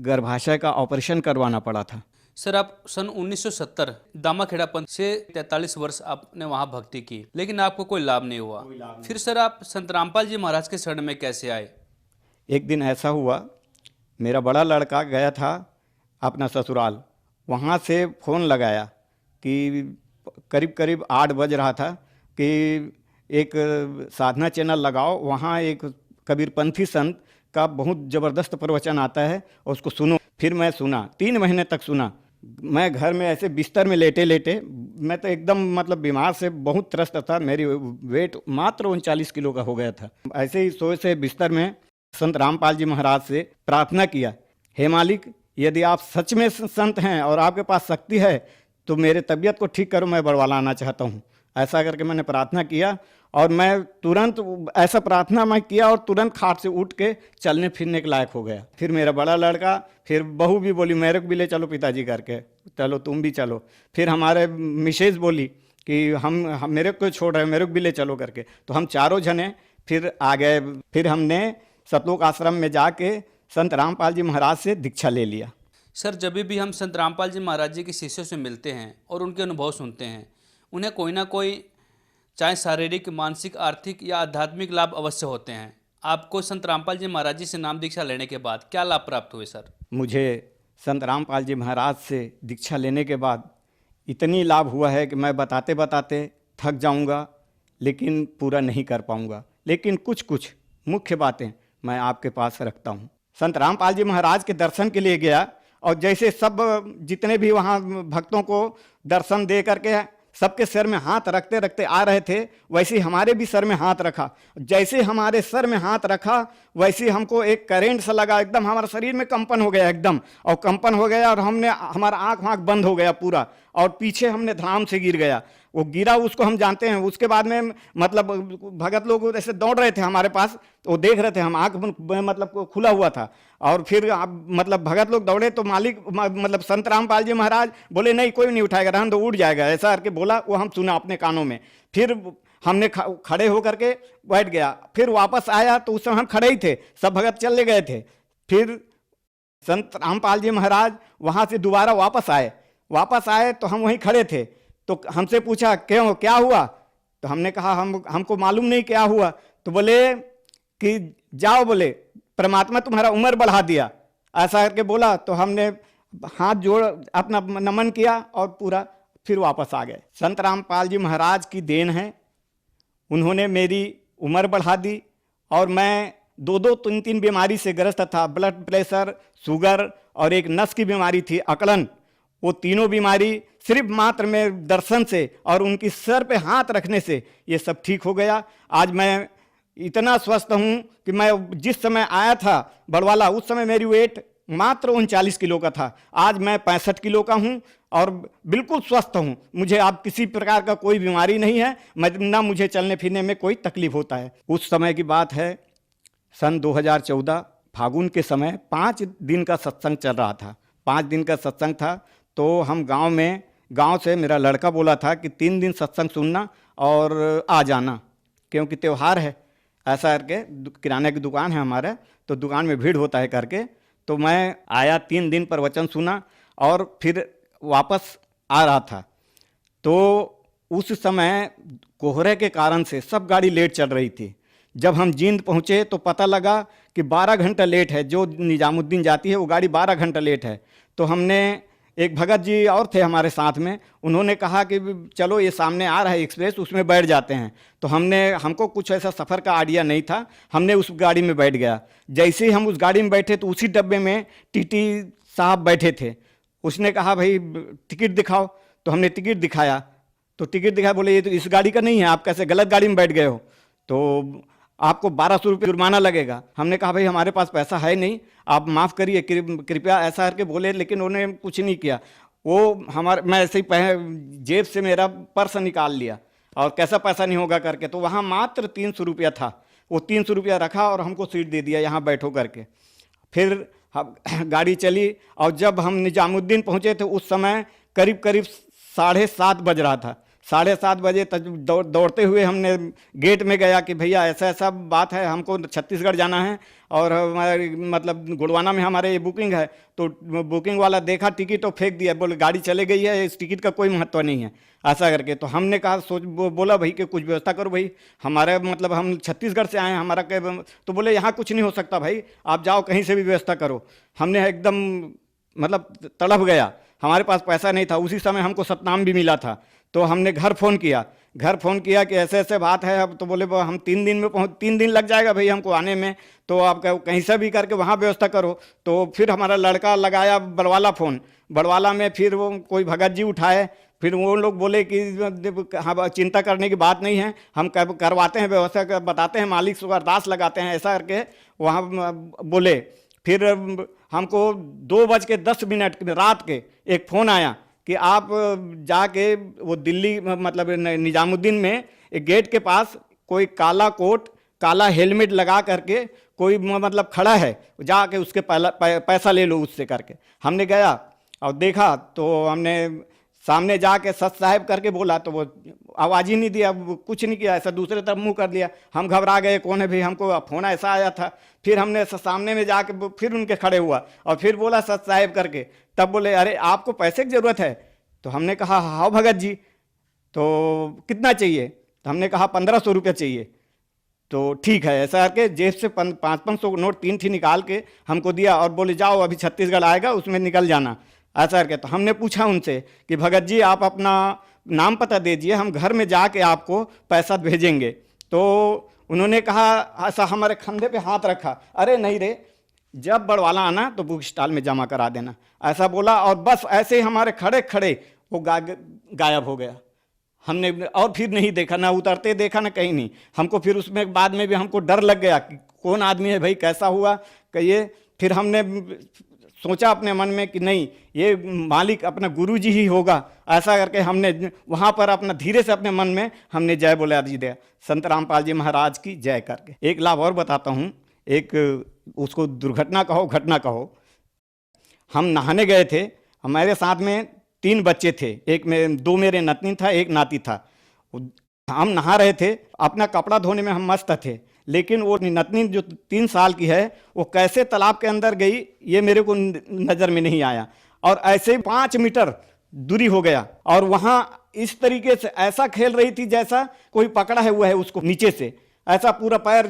गर्भाशय का ऑपरेशन करवाना पड़ा था। सर आप सन 1970 दामाखेड़ा पंथ से 43 वर्ष आपने वहाँ भक्ति की, लेकिन आपको कोई लाभ नहीं हुआ। फिर सर आप संत रामपाल जी महाराज के शरण में कैसे आए? एक दिन ऐसा हुआ, मेरा बड़ा लड़का गया था अपना ससुराल, वहाँ से फ़ोन लगाया कि करीब करीब 8 बज रहा था कि एक साधना चैनल लगाओ, वहाँ एक कबीरपंथी संत का बहुत ज़बरदस्त प्रवचन आता है और उसको सुनो। फिर मैं सुना, 3 महीने तक सुना। मैं घर में ऐसे बिस्तर में लेटे लेटे, मैं तो एकदम मतलब बीमार से बहुत त्रस्त था। मेरी वेट मात्र 39 किलो का हो गया था। ऐसे ही सोए से बिस्तर में संत रामपाल जी महाराज से प्रार्थना किया, हे मालिक, यदि आप सच में संत हैं और आपके पास शक्ति है तो मेरे तबीयत को ठीक करो, मैं बड़वाला आना चाहता हूँ। ऐसा करके मैंने प्रार्थना किया और मैं तुरंत ऐसा प्रार्थना मैं किया और तुरंत खाट से उठ के चलने फिरने के लायक हो गया। फिर मेरा बड़ा लड़का, फिर बहू भी बोली मेरे को भी ले चलो पिताजी करके, चलो तुम भी चलो। फिर हमारे मिसेज बोली कि हम मेरे को छोड़ रहे, मेरे को भी ले चलो करके। तो हम चारों जने फिर आ गए। फिर हमने सतलोक आश्रम में जाके संत रामपाल जी महाराज से दीक्षा ले लिया। सर जब भी हम संत रामपाल जी महाराज जी के शिष्यों से मिलते हैं और उनके अनुभव सुनते हैं, उन्हें कोई ना कोई चाहे शारीरिक, मानसिक, आर्थिक या आध्यात्मिक लाभ अवश्य होते हैं। आपको संत रामपाल जी महाराज जी से नाम दीक्षा लेने के बाद क्या लाभ प्राप्त हुए सर? मुझे संत रामपाल जी महाराज से दीक्षा लेने के बाद इतनी लाभ हुआ है कि मैं बताते बताते थक जाऊंगा, लेकिन पूरा नहीं कर पाऊंगा। लेकिन कुछ कुछ मुख्य बातें मैं आपके पास रखता हूं। संत रामपाल जी महाराज के दर्शन के लिए गया, और जैसे सब जितने भी वहाँ भक्तों को दर्शन दे करके सबके सर में हाथ रखते रखते आ रहे थे, वैसे ही हमारे भी सर में हाथ रखा। जैसे हमारे सर में हाथ रखा वैसे हमको एक करेंट सा लगा, एकदम हमारे शरीर में कंपन हो गया एकदम, और कंपन हो गया और हमारा आँख बंद हो गया पूरा, और पीछे हमने धड़ाम से गिर गया। वो गिरा उसको हम जानते हैं। उसके बाद में मतलब भगत लोग ऐसे दौड़ रहे थे हमारे पास, वो देख रहे थे, हम आँख मतलब खुला हुआ था। और फिर मतलब भगत लोग दौड़े तो मालिक मतलब संत रामपाल जी महाराज बोले नहीं कोई नहीं उठाएगा, रहन दो, उड़ जाएगा, ऐसा करके बोला। वो हम सुना अपने कानों में। फिर हमने खड़े होकर के बैठ गया। फिर वापस आया तो उस समय हम खड़े ही थे, सब भगत चले गए थे। फिर संत रामपाल जी महाराज वहाँ से दोबारा वापस आए तो हम वहीं खड़े थे। तो हमसे पूछा क्यों, क्या हुआ? तो हमने कहा हमको मालूम नहीं क्या हुआ। तो बोले कि जाओ, बोले परमात्मा तुम्हारा उम्र बढ़ा दिया, ऐसा करके बोला। तो हमने हाथ जोड़ अपना नमन किया और पूरा फिर वापस आ गए। संत रामपाल जी महाराज की देन है, उन्होंने मेरी उम्र बढ़ा दी। और मैं 2-3 बीमारी से ग्रस्त था, ब्लड प्रेशर, शुगर और एक नस की बीमारी थी, अकड़न। वो तीनों बीमारी सिर्फ मात्र में दर्शन से और उनकी सर पे हाथ रखने से ये सब ठीक हो गया। आज मैं इतना स्वस्थ हूँ कि मैं जिस समय आया था बड़वाला, उस समय मेरी वेट मात्र 39 किलो का था। आज मैं 65 किलो का हूँ और बिल्कुल स्वस्थ हूँ। मुझे अब किसी प्रकार का कोई बीमारी नहीं है, ना मुझे चलने फिरने में कोई तकलीफ होता है। उस समय की बात है, सन 2014 फागुन के समय 5 दिन का सत्संग चल रहा था। 5 दिन का सत्संग था। तो हम गांव से मेरा लड़का बोला था कि 3 दिन सत्संग सुनना और आ जाना, क्योंकि त्यौहार है, ऐसा करके किराने की दुकान है हमारे, तो दुकान में भीड़ होता है करके। तो मैं आया, 3 दिन प्रवचन सुना और फिर वापस आ रहा था। तो उस समय कोहरे के कारण से सब गाड़ी लेट चल रही थी। जब हम जींद पहुँचे तो पता लगा कि 12 घंटा लेट है, जो निजामुद्दीन जाती है वो गाड़ी 12 घंटा लेट है। तो हमने, एक भगत जी और थे हमारे साथ में, उन्होंने कहा कि चलो ये सामने आ रहा है एक्सप्रेस, उसमें बैठ जाते हैं। तो हमको कुछ ऐसा सफ़र का आइडिया नहीं था, हमने उस गाड़ी में बैठ गया। जैसे ही हम उस गाड़ी में बैठे तो उसी डब्बे में टीटी साहब बैठे थे। उसने कहा भाई टिकट दिखाओ। तो हमने टिकट दिखाया, तो टिकट दिखाया, बोले ये तो इस गाड़ी का नहीं है, आप कैसे गलत गाड़ी में बैठ गए हो, तो आपको 1200 रुपये जुर्माना लगेगा। हमने कहा भाई हमारे पास पैसा है नहीं, आप माफ़ करिए कृपया, ऐसा करके बोले। लेकिन उन्होंने कुछ नहीं किया। वो मैं ऐसे ही जेब से मेरा पर्स निकाल लिया और कैसा पैसा नहीं होगा करके। तो वहाँ मात्र 300 रुपया था, वो 300 रुपया रखा और हमको सीट दे दिया, यहाँ बैठो करके। फिर गाड़ी चली और जब हम निजामुद्दीन पहुँचे तो उस समय करीब 7:30 बज रहा था। 7:30 बजे तक दौड़ते हुए हमने गेट में गया कि भैया ऐसा ऐसा बात है, हमको छत्तीसगढ़ जाना है और हमारे मतलब गुड़वाना में हमारे ये बुकिंग है। तो बुकिंग वाला देखा टिकट तो फेंक दिया, बोले गाड़ी चले गई है, इस टिकट का कोई महत्व नहीं है, ऐसा करके। तो हमने कहा बोला भाई कि कुछ व्यवस्था करो भाई, हमारे मतलब हम छत्तीसगढ़ से आए हैं, हमारा कैब। तो बोले यहाँ कुछ नहीं हो सकता भाई, आप जाओ कहीं से भी व्यवस्था करो। हमने एकदम मतलब तड़प गया, हमारे पास पैसा नहीं था। उसी समय हमको सतनाम भी मिला था। तो हमने घर फ़ोन किया कि ऐसे ऐसे बात है। अब तो बोले हम 3 दिन में 3 दिन लग जाएगा भाई हमको आने में, तो आप कहीं से भी करके वहाँ व्यवस्था करो। तो फिर हमारा लड़का लगाया बड़वाला फ़ोन, बड़वाला में फिर वो कोई भगत जी उठाए। फिर वो लोग बोले कि हाँ चिंता करने की बात नहीं है, हम करवाते हैं व्यवस्था, बताते हैं मालिक से अरदास लगाते हैं, ऐसा करके वहाँ बोले। फिर हमको 2:10 रात के एक फ़ोन आया कि आप जाके वो दिल्ली मतलब निजामुद्दीन में एक गेट के पास कोई काला कोट काला हेलमेट लगा करके कोई मतलब खड़ा है, जाके उसके पैसा ले लो उससे करके। हमने गया और देखा तो हमने सामने जाके सत साहब करके बोला, तो वो आवाज़ ही नहीं दिया, कुछ नहीं किया, ऐसा दूसरे तरफ मुंह कर दिया। हम घबरा गए, कौन है भाई, हमको फ़ोन ऐसा आया था। फिर हमने सामने में जाके फिर उनके खड़े हुआ और फिर बोला सत साहब करके। तब बोले अरे आपको पैसे की ज़रूरत है? तो हमने कहा हाँ भगत जी, तो कितना चाहिए? तो हमने कहा 1500 रुपये चाहिए। तो ठीक है, ऐसा करके जेब से 500 नोट 3 थी निकाल के हमको दिया और बोले जाओ अभी छत्तीसगढ़ आएगा उसमें निकल जाना, ऐसा करके। तो हमने पूछा उनसे कि भगत जी आप अपना नाम पता दीजिए, हम घर में जाके आपको पैसा भेजेंगे। तो उन्होंने कहा, ऐसा हमारे कंधे पे हाथ रखा, अरे नहीं रे, जब बड़वाला आना तो बुक स्टॉल में जमा करा देना, ऐसा बोला। और बस ऐसे ही हमारे खड़े खड़े वो गायब हो गया। हमने और फिर नहीं देखा, ना उतरते देखा ना कहीं नहीं। हमको फिर उसमें बाद में भी हमको डर लग गया कि कौन आदमी है भाई, कैसा हुआ कहिए। फिर हमने सोचा अपने मन में कि नहीं, ये मालिक अपना गुरु जी ही होगा, ऐसा करके हमने वहाँ पर अपना धीरे से अपने मन में हमने जय बोला दी दिया, संत रामपाल जी महाराज की जय करके। एक लाभ और बताता हूँ, एक उसको दुर्घटना कहो घटना कहो। हम नहाने गए थे, हमारे साथ में 3 बच्चे थे, एक में 2 मेरे नतनी था, एक नाती था। हम नहा रहे थे, अपना कपड़ा धोने में हम मस्त थे, लेकिन वो नतनी जो 3 साल की है वो कैसे तालाब के अंदर गई ये मेरे को नज़र में नहीं आया। और ऐसे ही 5 मीटर दूरी हो गया और वहाँ इस तरीके से ऐसा खेल रही थी जैसा कोई पकड़ा है हुआ है उसको नीचे से, ऐसा पूरा पैर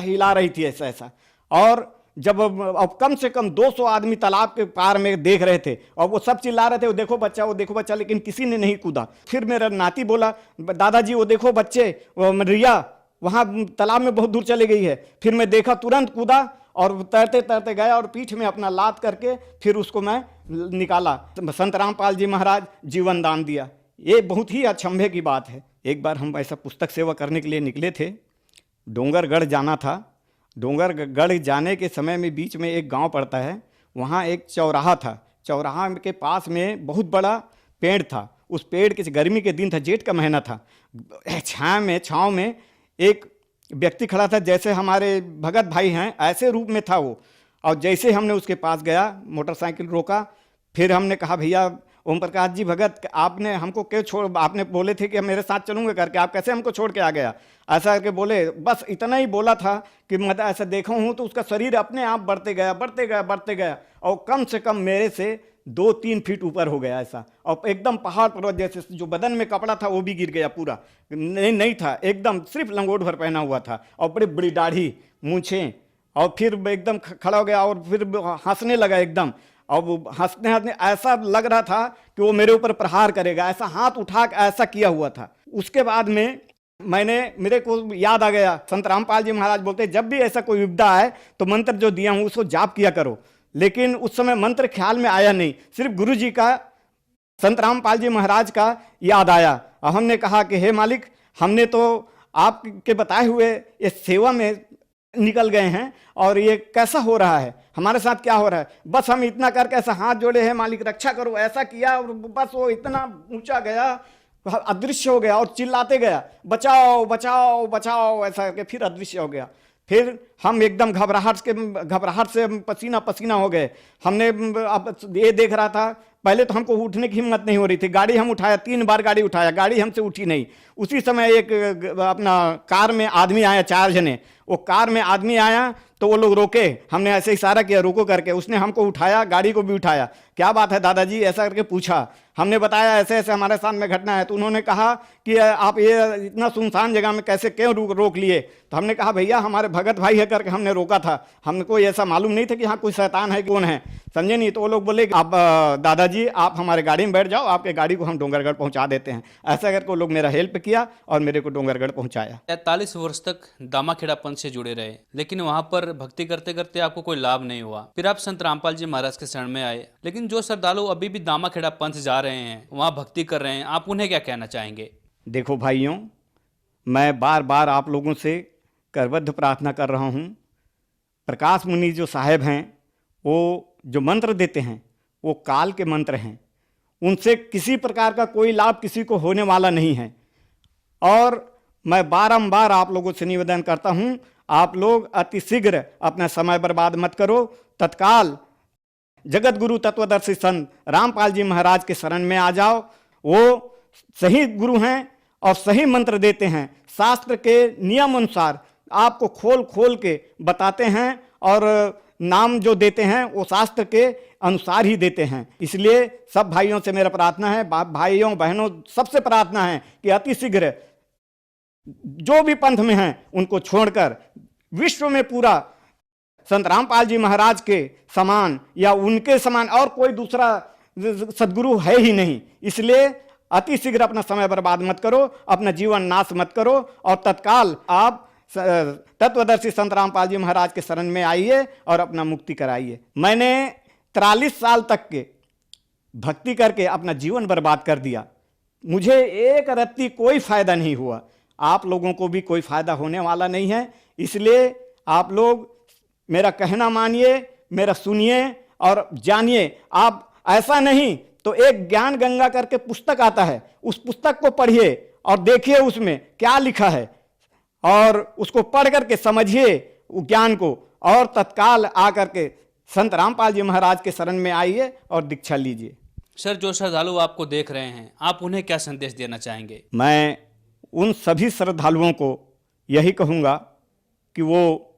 हिला रही थी ऐसा ऐसा। और जब अब कम से कम 200 आदमी तालाब के पार में देख रहे थे और वो सब चिल्ला रहे थे, वो देखो बच्चा, लेकिन किसी ने नहीं कूदा। फिर मेरा नाती बोला, दादाजी वो देखो बच्चे, वो रिया वहाँ तालाब में बहुत दूर चली गई है। फिर मैं देखा, तुरंत कूदा और तैरते तैरते गया और पीठ में अपना लात करके फिर उसको मैं निकाला। संत रामपाल जी महाराज जीवन दान दिया। ये बहुत ही अचंभे की बात है। एक बार हम ऐसा पुस्तक सेवा करने के लिए निकले थे, डोंगरगढ़ जाना था। डोंगरगढ़ जाने के समय में बीच में एक गांव पड़ता है, वहाँ एक चौराहा था। चौराहा के पास में बहुत बड़ा पेड़ था। उस पेड़ के, गर्मी के दिन था, जेठ का महीना था, छाँव में एक व्यक्ति खड़ा था, जैसे हमारे भगत भाई हैं ऐसे रूप में था वो। और जैसे हमने उसके पास गया, मोटरसाइकिल रोका, फिर हमने कहा भैया ओम प्रकाश जी भगत, आपने हमको क्यों छोड़, आपने बोले थे कि मेरे साथ चलूंगा करके, आप कैसे हमको छोड़ के आ गया, ऐसा करके बोले। बस इतना ही बोला था कि मैं ऐसा देखा हूँ तो उसका शरीर अपने आप बढ़ते गया और कम से कम मेरे से 2-3 फीट ऊपर हो गया ऐसा। और एकदम पहाड़ पर्वत जैसे, जो बदन में कपड़ा था वो भी गिर गया पूरा, नहीं था, एकदम सिर्फ लंगोट भर पहना हुआ था और बड़ी बड़ी दाढ़ी, मूछें। और फिर एकदम खड़ा हो गया और फिर हंसने लगा एकदम। और वो हंसने ऐसा लग रहा था कि वो मेरे ऊपर प्रहार करेगा, ऐसा हाथ उठा के ऐसा किया हुआ था। उसके बाद में मेरे को याद आ गया, संत रामपाल जी महाराज बोलते जब भी ऐसा कोई विपदा आए तो मंत्र जो दिया हूँ उसको जाप किया करो। लेकिन उस समय मंत्र ख्याल में आया नहीं, सिर्फ गुरु जी का, संत रामपाल जी महाराज का याद आया। और हमने कहा कि हे मालिक, हमने तो आपके बताए हुए इस सेवा में निकल गए हैं और ये कैसा हो रहा है, हमारे साथ क्या हो रहा है। बस हम इतना करके ऐसा हाथ जोड़े हैं, मालिक रक्षा करो, ऐसा किया और बस वो इतना ऊंचा गया, अदृश्य हो गया और चिल्लाते गया, बचाओ बचाओ बचाओ, ऐसा करके फिर अदृश्य हो गया। फिर हम एकदम घबराहट से पसीना पसीना हो गए। हमने अब ये देख रहा था, पहले तो हमको उठने की हिम्मत नहीं हो रही थी। गाड़ी हम उठाया, 3 बार गाड़ी उठाया, गाड़ी हमसे उठी नहीं। उसी समय एक अपना कार में आदमी आया, 4 जने, वो कार में आदमी आया तो वो लोग रोके, हमने ऐसे इशारा किया रोको करके, उसने हमको उठाया, गाड़ी को भी उठाया। क्या बात है दादाजी, ऐसा करके पूछा। हमने बताया ऐसे ऐसे हमारे साथ में घटना है। तो उन्होंने कहा कि आप ये इतना सुनसान जगह में कैसे क्यों रोक लिए। तो हमने कहा भैया हमारे भगत भाई है करके हमने रोका था, हमको ऐसा मालूम नहीं था कि हाँ कोई शैतान है कौन है, समझे नहीं। तो वो लोग बोले आप दादाजी आप हमारे गाड़ी में बैठ जाओ, आपके गाड़ी को हम डोंगरगढ़ पहुंचा देते हैं। ऐसा करके वो लोग मेरा हेल्प किया और मेरे को डोंगरगढ़ पहुंचाया। 43 वर्ष तक दामाखेड़ा पंथ से जुड़े रहे, लेकिन वहां पर भक्ति करते करते आपको कोई लाभ नहीं हुआ। फिर आप संत रामपाल जी महाराज के शरण में आए। लेकिन जो श्रद्धालु अभी भी दामाखेड़ा पंथ जा रहे हैं, वहां भक्ति कर रहे हैं, आप उन्हें क्या कहना चाहेंगे? देखो भाइयों, मैं बार बार आप लोगों से करबद्ध प्रार्थना कर रहा हूँ, प्रकाश मुनि जो साहेब हैं वो जो मंत्र देते हैं वो काल के मंत्र हैं, उनसे किसी प्रकार का कोई लाभ किसी को होने वाला नहीं है। और मैं बारंबार आप लोगों से निवेदन करता हूँ, आप लोग अति शीघ्र अपना समय बर्बाद मत करो, तत्काल जगत गुरु तत्वदर्शी संत रामपाल जी महाराज के शरण में आ जाओ। वो सही गुरु हैं और सही मंत्र देते हैं, शास्त्र के नियम अनुसार आपको खोल खोल के बताते हैं और नाम जो देते हैं वो शास्त्र के अनुसार ही देते हैं। इसलिए सब भाइयों से मेरा प्रार्थना है, भाइयों बहनों सबसे प्रार्थना है कि अति शीघ्र जो भी पंथ में हैं उनको छोड़कर विश्व में पूरा संत रामपाल जी महाराज के समान या उनके समान और कोई दूसरा सद्गुरु है ही नहीं। इसलिए अति शीघ्र अपना समय बर्बाद मत करो, अपना जीवन नाश मत करो और तत्काल आप तत्वदर्शी संत रामपाल जी महाराज के शरण में आइए और अपना मुक्ति कराइए। मैंने 43 साल तक के भक्ति करके अपना जीवन बर्बाद कर दिया, मुझे एक रत्ती कोई फायदा नहीं हुआ, आप लोगों को भी कोई फायदा होने वाला नहीं है। इसलिए आप लोग मेरा कहना मानिए, मेरा सुनिए और जानिए। आप ऐसा नहीं तो एक ज्ञान गंगा करके पुस्तक आता है, उस पुस्तक को पढ़िए और देखिए उसमें क्या लिखा है और उसको पढ़ करके समझिए ज्ञान को और तत्काल आकर के संत रामपाल जी महाराज के शरण में आइए और दीक्षा लीजिए। सर, जो श्रद्धालु आपको देख रहे हैं, आप उन्हें क्या संदेश देना चाहेंगे? मैं उन सभी श्रद्धालुओं को यही कहूँगा कि वो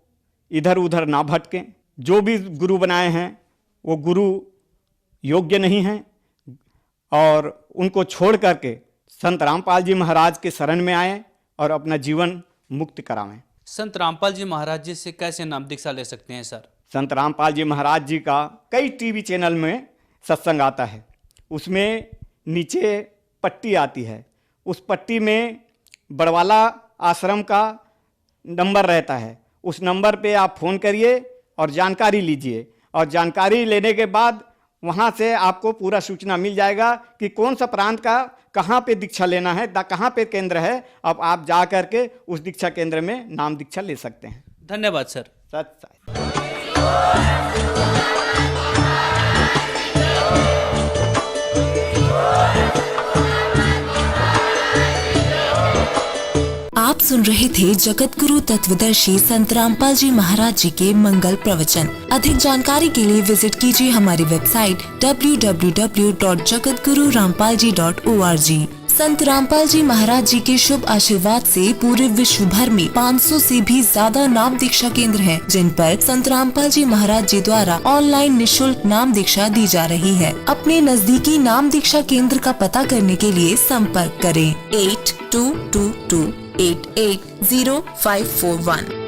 इधर उधर ना भटकें। जो भी गुरु बनाए हैं वो गुरु योग्य नहीं हैं और उनको छोड़ करके संत रामपाल जी महाराज के शरण में आएं और अपना जीवन मुक्त करावें। संत रामपाल जी महाराज जी से कैसे नाम दीक्षा ले सकते हैं सर? संत रामपाल जी महाराज जी का कई टीवी चैनल में सत्संग आता है, उसमें नीचे पट्टी आती है, उस पट्टी में बड़वाला आश्रम का नंबर रहता है, उस नंबर पे आप फ़ोन करिए और जानकारी लीजिए और जानकारी लेने के बाद वहाँ से आपको पूरा सूचना मिल जाएगा कि कौन सा प्रांत का कहाँ पे दीक्षा लेना है, कहाँ पे केंद्र है। अब आप जा करके उस दीक्षा केंद्र में नाम दीक्षा ले सकते हैं। धन्यवाद सर। सच। आप सुन रहे थे जगत गुरु तत्वदर्शी संत रामपाल जी महाराज जी के मंगल प्रवचन। अधिक जानकारी के लिए विजिट कीजिए हमारी वेबसाइट www.jagatgururampalji.org। संत रामपाल जी महाराज जी के शुभ आशीर्वाद से पूरे विश्व भर में 500 से भी ज्यादा नाम दीक्षा केंद्र हैं, जिन पर संत रामपाल जी महाराज जी द्वारा ऑनलाइन निशुल्क नाम दीक्षा दी जा रही है। अपने नजदीकी नाम दीक्षा केंद्र का पता करने के लिए संपर्क करें 8222880541।